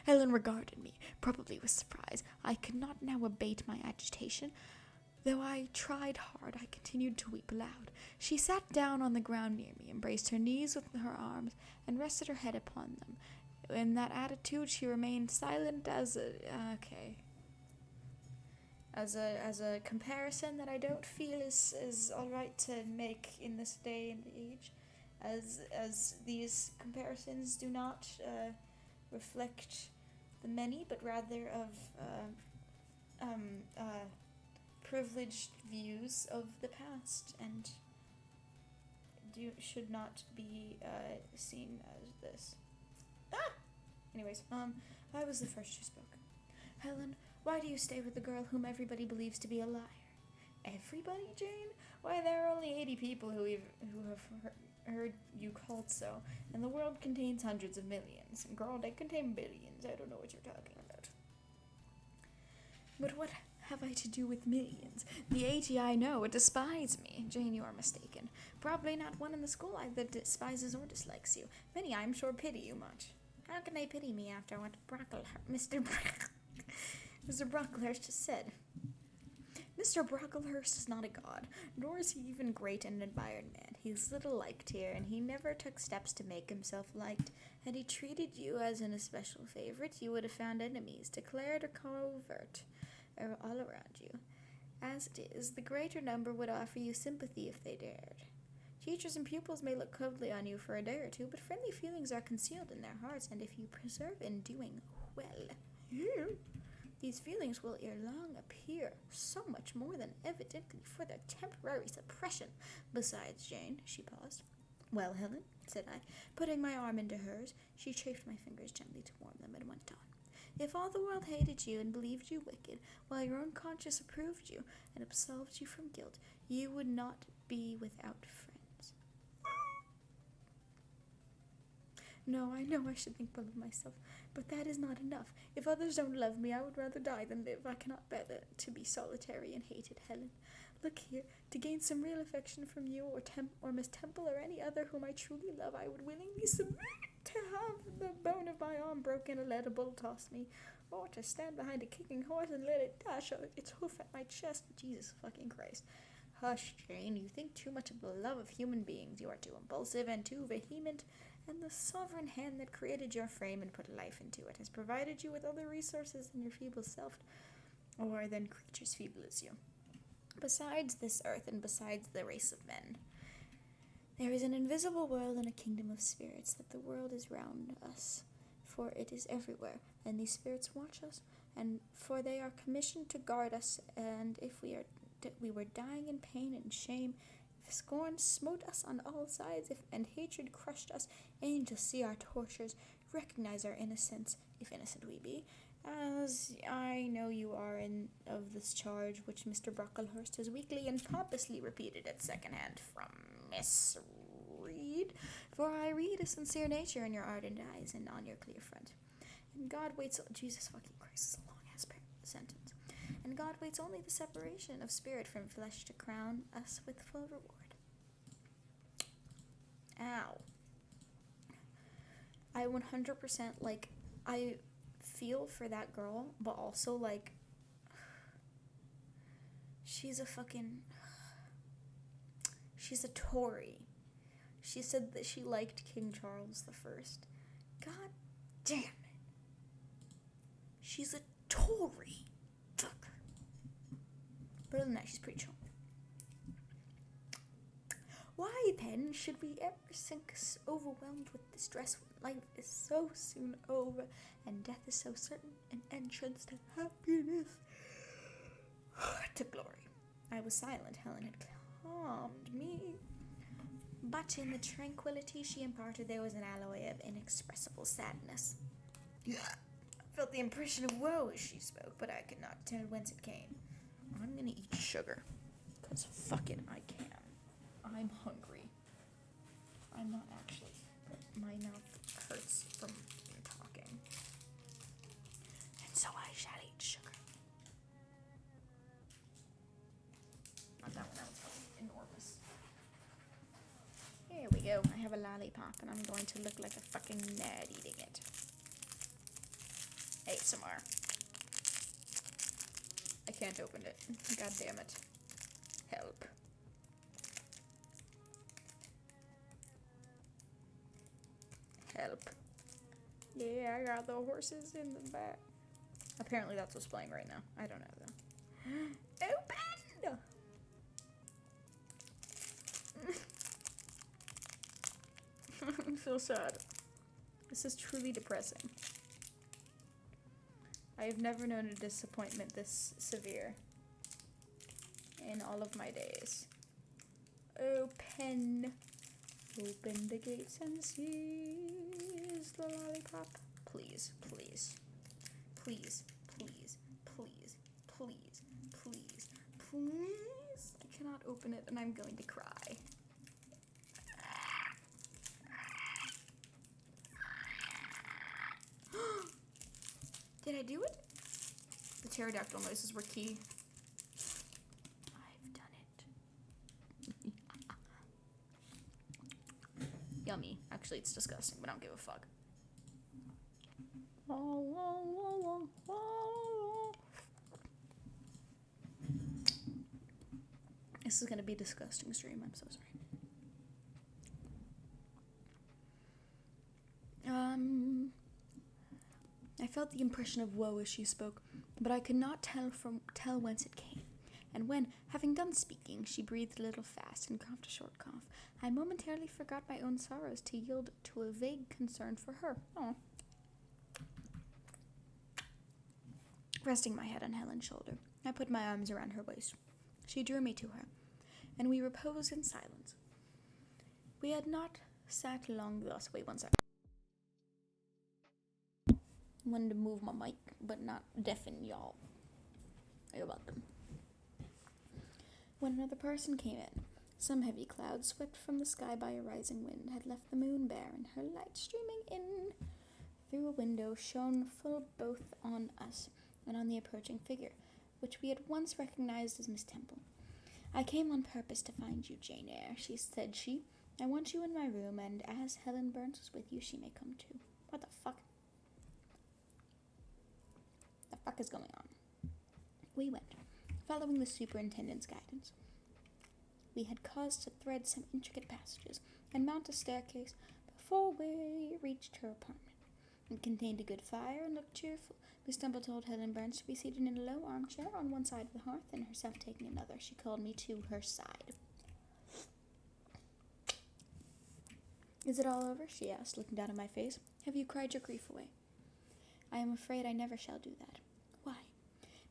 Helen regarded me, probably with surprise. I could not now abate my agitation. Though I tried hard, I continued to weep aloud. She sat down on the ground near me, embraced her knees with her arms, and rested her head upon them. In that attitude, she remained silent as a comparison that I don't feel is all right to make in this day and age, as these comparisons do not reflect the many, but rather of privileged views of the past, and should not be seen as this. Anyways, I was the first who spoke. Helen, why do you stay with the girl whom everybody believes to be a liar? Everybody, Jane? Why, there are only 80 people who have heard you called so, and the world contains hundreds of millions. Girl, they contain billions. I don't know what you're talking about. But what have I to do with millions? The 80 I know despise me. Jane, you are mistaken. Probably not one in the school either despises or dislikes you. Many, I'm sure, pity you much. How can they pity me after what Mr. Brocklehurst has said? Mr. Brocklehurst is not a god, nor is he even great and admired man. He's little liked here, and he never took steps to make himself liked. Had he treated you as an especial favorite, you would have found enemies, declared or covert, all around you. As it is, the greater number would offer you sympathy if they dared. Teachers and pupils may look coldly on you for a day or two, but friendly feelings are concealed in their hearts, and if you persevere in doing well, these feelings will ere long appear so much more than evidently for their temporary suppression. Besides, Jane, she paused. Well, Helen, said I, putting my arm into hers. She chafed my fingers gently to warm them and went on. If all the world hated you and believed you wicked, while your own conscience approved you and absolved you from guilt, you would not be without friends. No, I know I should think well of myself, but that is not enough. If others don't love me, I would rather die than live. I cannot bear to be solitary and hated, Helen. Look here, to gain some real affection from you or Miss Temple or any other whom I truly love, I would willingly submit to have the bone of my arm broken and let a bull toss me, or to stand behind a kicking horse and let it dash its hoof at my chest. Jesus fucking Christ. Hush, Jane, you think too much of the love of human beings. You are too impulsive and too vehement, and the sovereign hand that created your frame and put life into it has provided you with other resources than your feeble self, or than creatures feeble as you. Besides this earth and besides the race of men, there is an invisible world and a kingdom of spirits, that the world is round us, for it is everywhere, and these spirits watch us, and for they are commissioned to guard us, and if we were dying in pain and shame, if scorn smote us on all sides, and hatred crushed us, angels see our tortures, recognize our innocence, if innocent we be, as I know you are of this charge which Mr. Brocklehurst has weakly and pompously repeated at second hand from Miss Reed, for I read a sincere nature in your ardent eyes and on your clear front. And God waits, Jesus fucking Christ, it's a long-ass sentence. And God waits only the separation of spirit from flesh to crown us with full reward. Ow. I 100%, I feel for that girl, but also, she's a Tory. She said that she liked King Charles I. God damn it. She's a Tory. Fuck her. But other than that, she's pretty chill. Why then should we ever sink us overwhelmed with distress when life is so soon over and death is so certain an entrance to happiness? To glory. I was silent. Helen had calmed me. But in the tranquility she imparted there was an alloy of inexpressible sadness. I felt the impression of woe as she spoke, but I could not tell whence it came. I'm gonna eat sugar. Because fuck it, I can. I'm hungry. I'm not actually, but my mouth hurts from talking. And so I shall eat sugar. Not that one, that one's enormous. Here we go. I have a lollipop and I'm going to look like a fucking nerd eating it. ASMR. I can't open it. God damn it. Help. Help. Yeah, I got the horses in the back. Apparently that's what's playing right now. I don't know though. Open! I'm so sad. This is truly depressing. I have never known a disappointment this severe in all of my days. Open. Open the gates and seize the lollipop. Please, please, please, please, please, please, please, please. I cannot open it and I'm going to cry. Did I do it? The pterodactyl noises were key. I've done it. Yummy. Actually, it's disgusting, but I don't give a fuck. This is gonna be a disgusting stream. I'm so sorry. I felt the impression of woe as she spoke, but I could not tell whence it came. And when, having done speaking, she breathed a little fast and coughed a short cough, I momentarily forgot my own sorrows to yield to a vague concern for her. Oh. Resting my head on Helen's shoulder, I put my arms around her waist. She drew me to her, and we reposed in silence. We had not sat long thus. Wait one second. Wanted to move my mic, but not deafen y'all. You're welcome. When another person came in, some heavy clouds swept from the sky by a rising wind had left the moon bare, and her light streaming in through a window shone full both on us and on the approaching figure, which we at once recognized as Miss Temple. I came on purpose to find you, Jane Eyre, said she. I want you in my room, and as Helen Burns is with you, she may come too. What the fuck? The fuck is going on? We went, following the superintendent's guidance. We had cause to thread some intricate passages and mount a staircase before we reached her apartment. It contained a good fire and looked cheerful. Miss Temple told Helen Burns to be seated in a low armchair on one side of the hearth, and herself taking another. She called me to her side. Is it all over? She asked, looking down at my face. Have you cried your grief away? I am afraid I never shall do that. Why?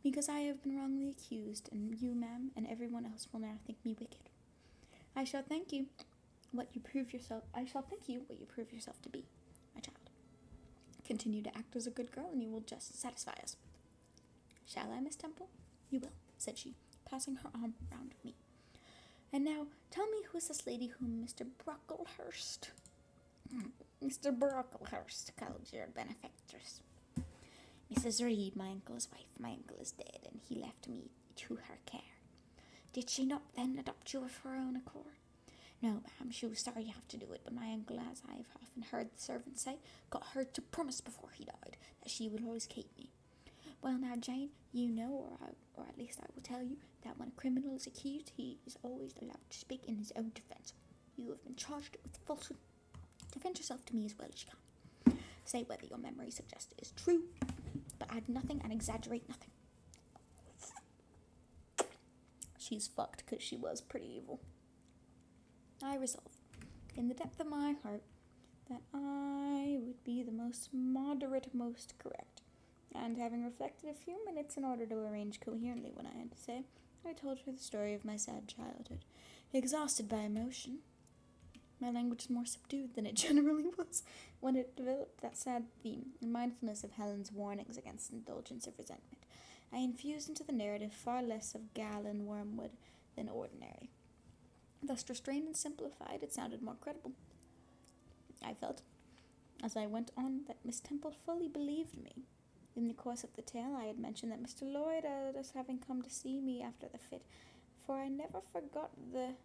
Because I have been wrongly accused, and you, ma'am, and everyone else will now think me wicked. I shall thank you what you prove yourself to be, my child. Continue to act as a good girl, and you will just satisfy us. Shall I, Miss Temple? You will, said she, passing her arm round me. And now, tell me who is this lady whom Mr. Brocklehurst called your benefactress. Mrs. Reed, my uncle's wife. My uncle is dead, and he left me to her care. Did she not then adopt you of her own accord? No, ma'am, she was sorry to have to do it, but my uncle, as I have often heard the servants say, got her to promise before he died that she would always keep me. Well, now, Jane, you know, or at least I will tell you, that when a criminal is accused, he is always allowed to speak in his own defense. You have been charged with falsehood. Defend yourself to me as well as you can. Say whether your memory suggested is true, but add nothing and exaggerate nothing. She's fucked because she was pretty evil. I resolved, in the depth of my heart, that I would be the most moderate, most correct. And having reflected a few minutes in order to arrange coherently what I had to say, I told her the story of my sad childhood. Exhausted by emotion, my language is more subdued than it generally was when it developed that sad theme, in mindfulness of Helen's warnings against indulgence of resentment. I infused into the narrative far less of gall and wormwood than ordinary. Thus restrained and simplified, it sounded more credible. I felt, as I went on, that Miss Temple fully believed me. In the course of the tale, I had mentioned that Mr. Lloyd as having come to see me after the fit, for I never forgot the,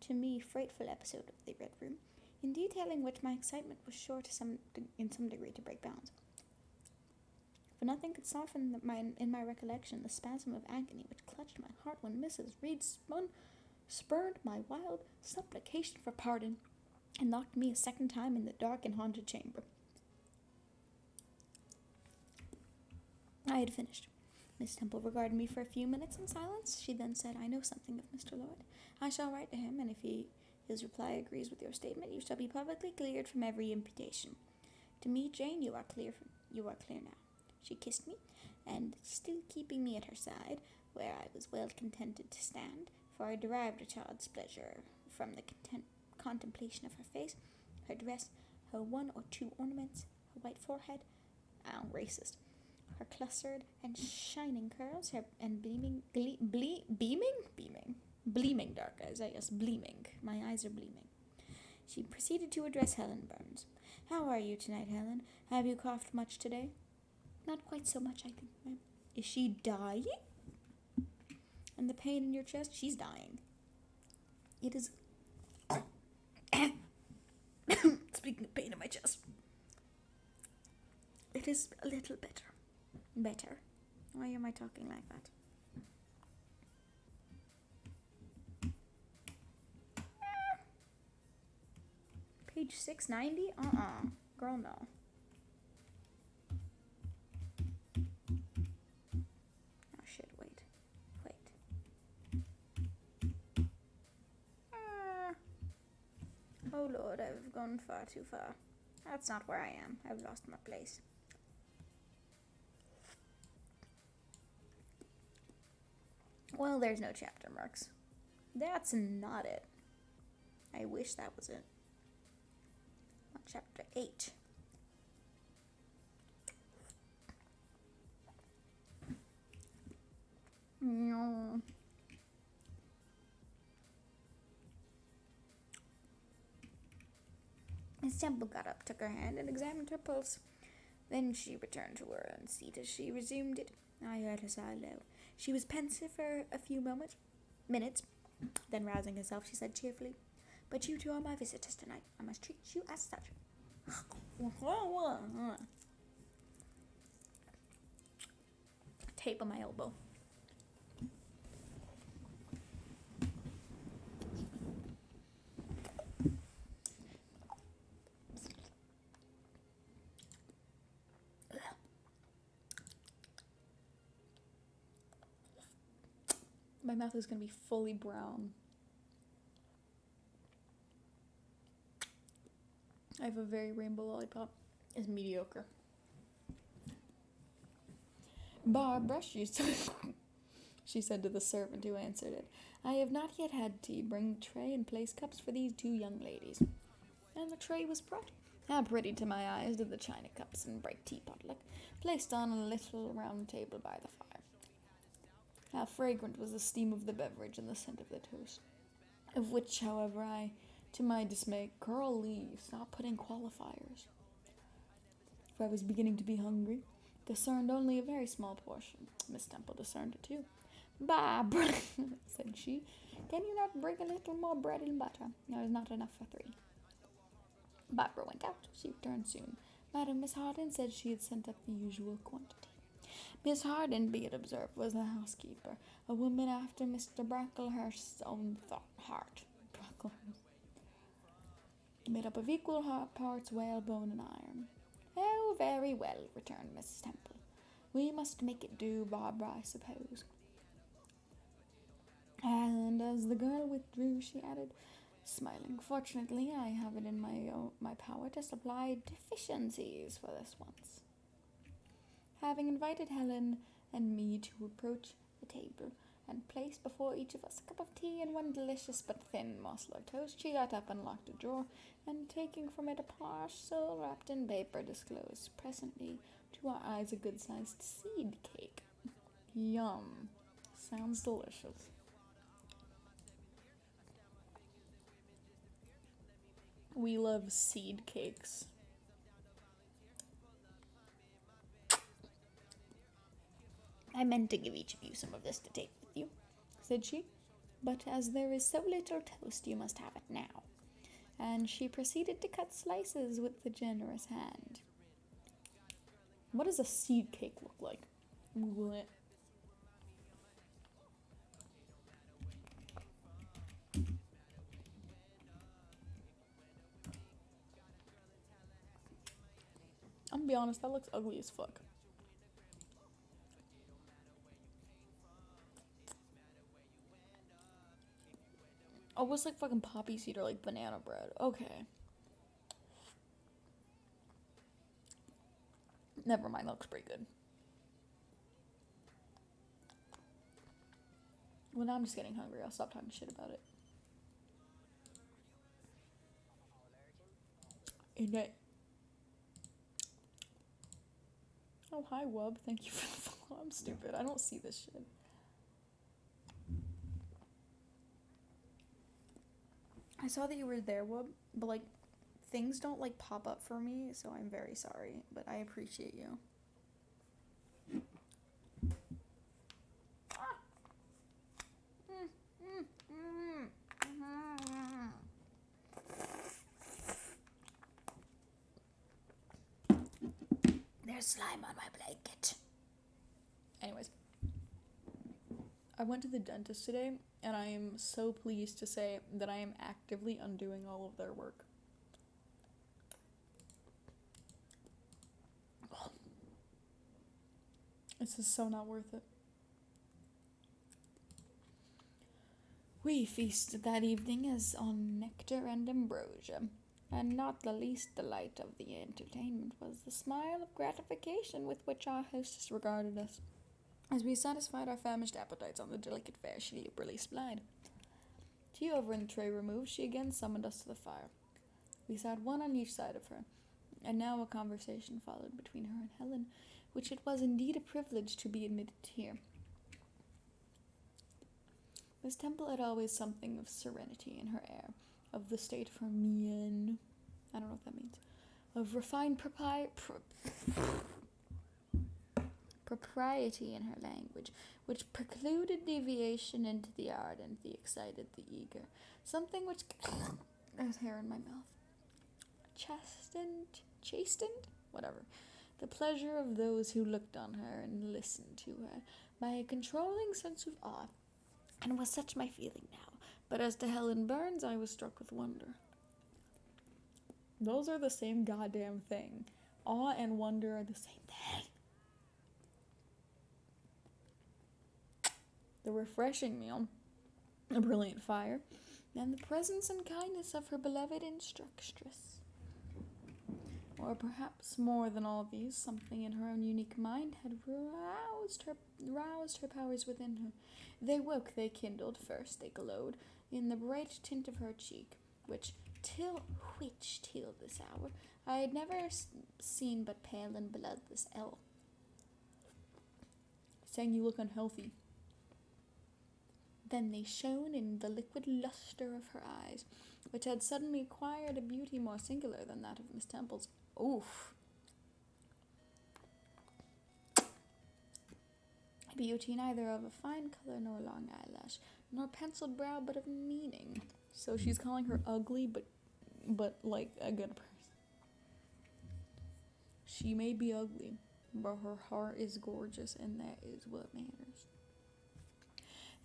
to me, frightful episode of the Red Room, in detailing which my excitement was sure in some degree to break bounds. For nothing could soften in my recollection the spasm of agony which clutched my heart when Mrs. Reed spurned my wild supplication for pardon, and locked me a second time in the dark and haunted chamber. I had finished. Miss Temple regarded me for a few minutes in silence. She then said, I know something of Mr. Lloyd. I shall write to him, and if his reply agrees with your statement, you shall be publicly cleared from every imputation. To me, Jane, you are clear now. She kissed me, and still keeping me at her side, where I was well contented to stand, for I derived a child's pleasure from the contemplation of her face, her dress, her one or two ornaments, her white forehead, racist, her clustered and shining curls, her and beaming dark eyes, gleaming. My eyes are gleaming. She proceeded to address Helen Burns. How are you tonight, Helen? Have you coughed much today? Not quite so much, I think, ma'am. Is she dying? And the pain in your chest? She's dying. It is... Speaking of pain in my chest. It is a little better. Better. Why am I talking like that? Page 690? Girl, no. Oh, shit, wait. Oh, Lord, I've gone far too far. That's not where I am. I've lost my place. Well, there's no chapter marks. That's not it. I wish that was it. On chapter 8. No. Miss Temple got up, took her hand, and examined her pulse. Then she returned to her own seat as she resumed it. I heard her sigh low. She was pensive for a few minutes. Then rousing herself, she said cheerfully, But you two are my visitors tonight. I must treat you as such. Tape on my elbow. My mouth is going to be fully brown. I have a very rainbow lollipop. It's mediocre. Barbara, she said to the servant who answered it, I have not yet had tea. Bring tray and place cups for these two young ladies. And the tray was brought. How pretty to my eyes did the china cups and bright teapot look, placed on a little round table by the fire. How fragrant was the steam of the beverage and the scent of the toast, of which, however, I, to my dismay, Curl Lee stopped putting qualifiers. For I was beginning to be hungry, discerned only a very small portion. Miss Temple discerned it too. Barbara, said she, can you not bring a little more bread and butter? There is not enough for 3. Barbara went out. She returned soon. Madam Miss Harden said she had sent up the usual quantity. Miss Harden, be it observed, was the housekeeper, a woman after Mr. Bracklehurst's own heart. made up of equal parts whalebone and iron. Oh, very well, returned Mrs. Temple. We must make it do, Barbara, I suppose. And as the girl withdrew, she added, smiling, fortunately, I have it in my power to supply deficiencies for this once. Having invited Helen and me to approach the table and placed before each of us a cup of tea and one delicious but thin morsel of toast, she got up and locked a drawer, and taking from it a parcel wrapped in paper, disclosed presently to our eyes a good-sized seed cake. Yum. Sounds delicious. We love seed cakes. I meant to give each of you some of this to take with you, said she, but as there is so little toast, you must have it now. And she proceeded to cut slices with a generous hand. What does a seed cake look like? Google it. I'm gonna be honest, that looks ugly as fuck. Oh, it's like fucking poppy seed or like banana bread. Okay. Never mind, that looks pretty good. Well, now I'm just getting hungry. I'll stop talking shit about it. Okay. Oh, hi, Wub. Thank you for the follow. I'm stupid. I don't see this shit. I saw that you were there, Wub, but like, things don't like pop up for me, so I'm very sorry, but I appreciate you. There's slime on my blanket. Anyways, I went to the dentist today, and I am so pleased to say that I am actively undoing all of their work. This is so not worth it. We feasted that evening as on nectar and ambrosia, and not the least delight of the entertainment was the smile of gratification with which our hostess regarded us. As we satisfied our famished appetites on the delicate fare she liberally supplied. Tea over and the tray removed, she again summoned us to the fire. We sat one on each side of her, and now a conversation followed between her and Helen, which it was indeed a privilege to be admitted to hear. Miss Temple had always something of serenity in her air, of the state of her mien, I don't know what that means, of refined propriety in her language, which precluded deviation into the ardent, the excited, the eager, something which there's hair in my mouth, chastened, whatever, the pleasure of those who looked on her and listened to her by a controlling sense of awe, and was such my feeling now. But as to Helen Burns, I was struck with wonder. Those are the same goddamn thing. Awe and wonder are the same thing. The refreshing meal, a brilliant fire, and the presence and kindness of her beloved instructress. Or perhaps more than all these, something in her own unique mind had roused her powers within her. They woke, they kindled, first they glowed, in the bright tint of her cheek, which till this hour I had never seen but pale and bloodless ell. Saying you look unhealthy. Then they shone in the liquid luster of her eyes, which had suddenly acquired a beauty more singular than that of Miss Temple's. Oof. Beauty neither of a fine color nor long eyelash, nor penciled brow, but of meaning. So she's calling her ugly, but like a good person. She may be ugly, but her heart is gorgeous, and that is what matters.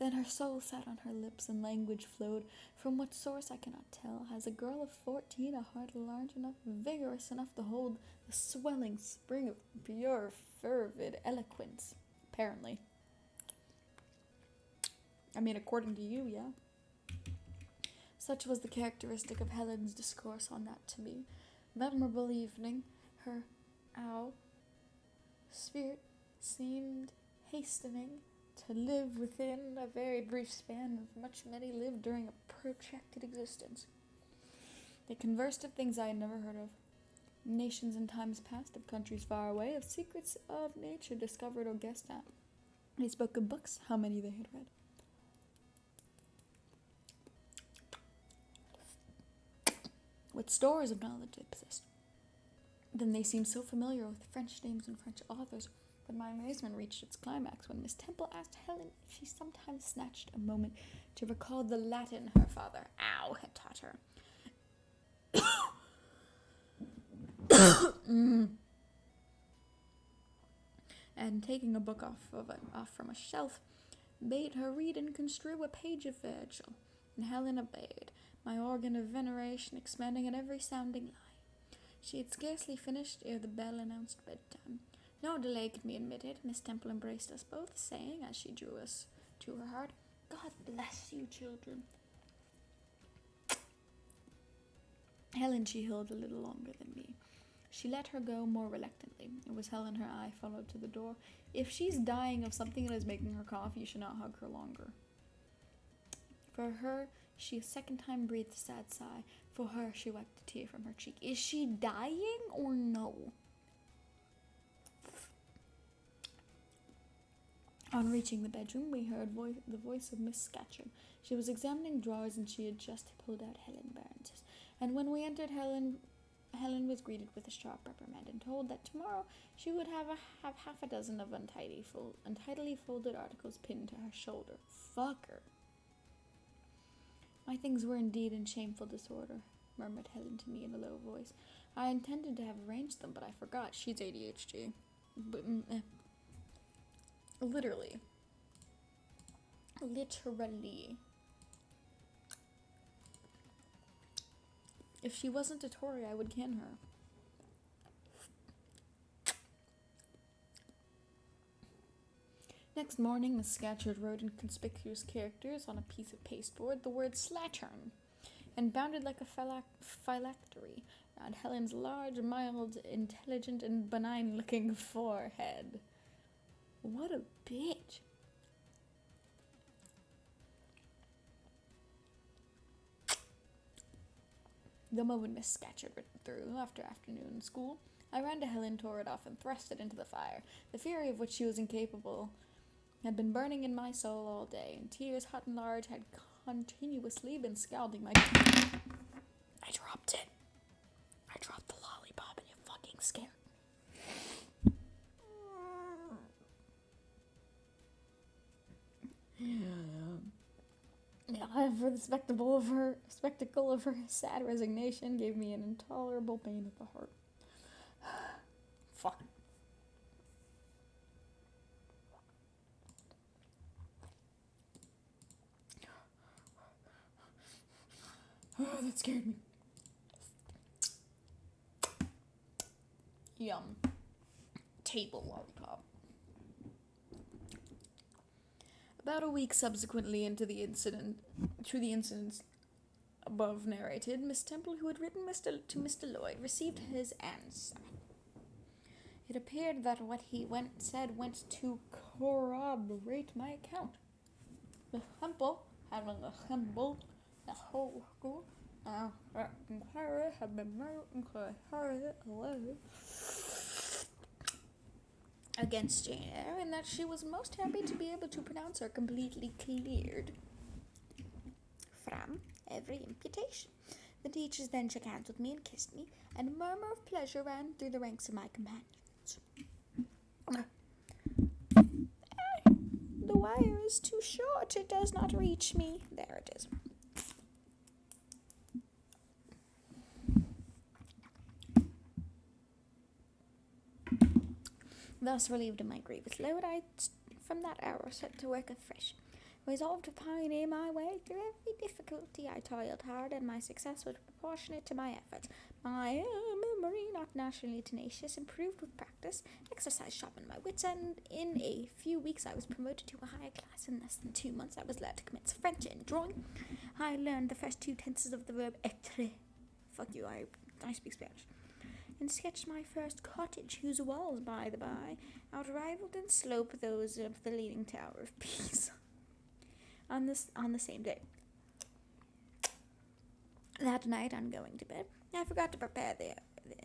Then her soul sat on her lips and language flowed, from what source I cannot tell. Has a girl of 14 a heart large enough, vigorous enough to hold the swelling spring of pure, fervid eloquence? Apparently. I mean, according to you, yeah. Such was the characteristic of Helen's discourse on that to me. Memorable evening, her spirit seemed hastening to live within a very brief span of much many lived during a protracted existence. They conversed of things I had never heard of. Nations in times past, of countries far away, of secrets of nature discovered or guessed at. They spoke of books, how many they had read. What stores of knowledge they possessed. Then they seemed so familiar with French names and French authors, but my amazement reached its climax when Miss Temple asked Helen if she sometimes snatched a moment to recall the Latin her father, had taught her. And taking a book off from a shelf, bade her read and construe a page of Virgil, and Helen obeyed, my organ of veneration expanding at every sounding lie. She had scarcely finished ere the bell announced bedtime. No delay could be admitted. Miss Temple embraced us both, saying, as she drew us to her heart, "God bless you, children." Helen she held a little longer than me. She let her go more reluctantly. It was Helen her eye followed to the door. If she's dying of something that is making her cough, you should not hug her longer. For her, she a second time breathed a sad sigh. For her, she wiped a tear from her cheek. Is she dying or no? On reaching the bedroom, we heard the voice of Miss Scatcherd. She was examining drawers, and she had just pulled out Helen Burns's. And when we entered, Helen was greeted with a sharp reprimand and told that tomorrow she would have half a dozen of untidily folded articles pinned to her shoulder. Fuck her. My things were indeed in shameful disorder, murmured Helen to me in a low voice. I intended to have arranged them, but I forgot. She's ADHD. Literally. If she wasn't a Tory, I would can her. Next morning, Miss Scatcherd wrote in conspicuous characters on a piece of pasteboard the word slattern, and bounded like a phylactery round Helen's large, mild, intelligent, and benign-looking forehead. What a bitch. The moment Miss Scatcherd written through, after afternoon school, I ran to Helen, tore it off, and thrust it into the fire. The fury of which she was incapable had been burning in my soul all day, and tears, hot and large, had continuously been scalding my... I dropped it. I dropped the lollipop, and it fucking scared for the spectacle of her sad resignation gave me an intolerable pain at the heart. Fuck. Oh, that scared me. Yum. Table lollipop. About a week subsequently to the incidents above narrated, Miss Temple, who had written to Mr. Lloyd, received his answer. It appeared that what he said went to corroborate my account. Miss Temple, having assembled the whole school, inquiry had been made against Jane Eyre, and that she was most happy to be able to pronounce her completely cleared from every imputation. The teachers then shook hands with me and kissed me, and a murmur of pleasure ran through the ranks of my companions. The wire is too short, it does not reach me. There it is. Thus relieved of my grievous load, I from that hour set to work afresh. Resolved to pioneer my way through every difficulty, I toiled hard, and my success was proportionate to my efforts. My memory, not naturally tenacious, improved with practice. Exercise sharpened my wits, and in a few weeks I was promoted to a higher class. In less than 2 months, I was allowed to commence French and drawing. I learned the first 2 tenses of the verb être. Fuck you, I speak Spanish. And sketched my first cottage, whose walls, by the by, outrivaled in slope those of the Leaning Tower of Pisa. On the same day. That night, on going to bed, I forgot to prepare the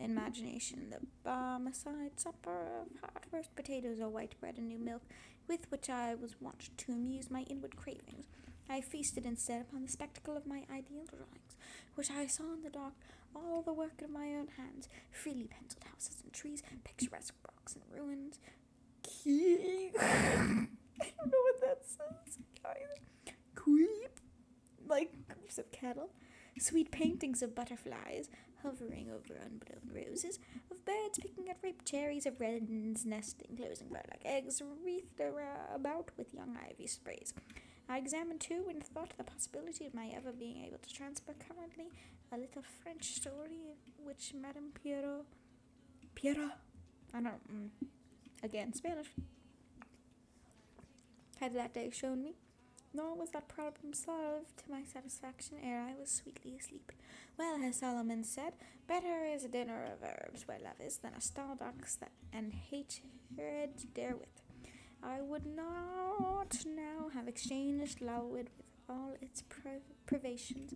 imagination, the Barmecide supper of hot roast potatoes or white bread and new milk, with which I was wont to amuse my inward cravings. I feasted instead upon the spectacle of my ideal drawings, which I saw in the dark, all the work of my own hands, freely penciled houses and trees, picturesque rocks and ruins. I don't know what that says either. Creep, like groups of cattle, sweet paintings of butterflies hovering over unblown roses, of birds picking at ripe cherries, of wrens nesting, closing bird-like eggs, wreathed about with young ivy sprays. I examined too and thought of the possibility of my ever being able to transfer currently a little French story which Madame Pierre, again Spanish, had that day shown me. Nor was that problem solved to my satisfaction ere I was sweetly asleep. Well, as Solomon said, better is a dinner of herbs where love is than a stalled ox and hatred therewith. I would not now have exchanged Lowood with all its privations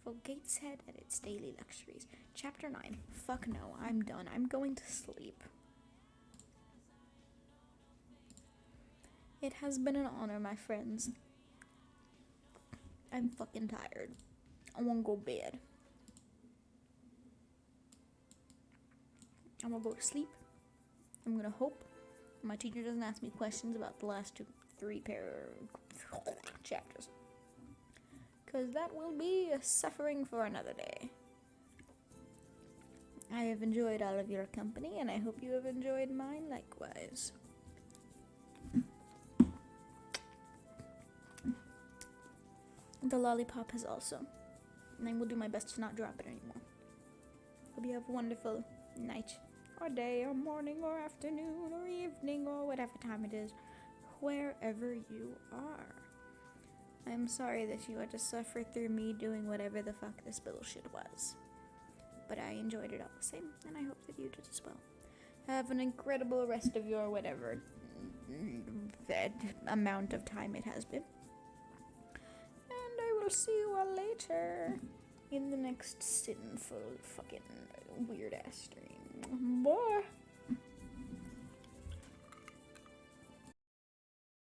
for Gateshead and its daily luxuries. Chapter 9. Fuck no, I'm done. I'm going to sleep. It has been an honor, my friends. I'm fucking tired. I want to go to bed. I'm going to go to sleep. I'm going to hope my teacher doesn't ask me questions about the last 3 chapters. Because that will be a suffering for another day. I have enjoyed all of your company, and I hope you have enjoyed mine likewise. The lollipop has also. And I will do my best to not drop it anymore. Hope you have a wonderful night, or day, or morning, or afternoon, or evening, or whatever time it is, wherever you are. I'm sorry that you had to suffer through me doing whatever the fuck this bullshit was. But I enjoyed it all the same, and I hope that you did as well. Have an incredible rest of your whatever that amount of time it has been. And I will see you all later in the next sinful fucking weird ass stream. Bye.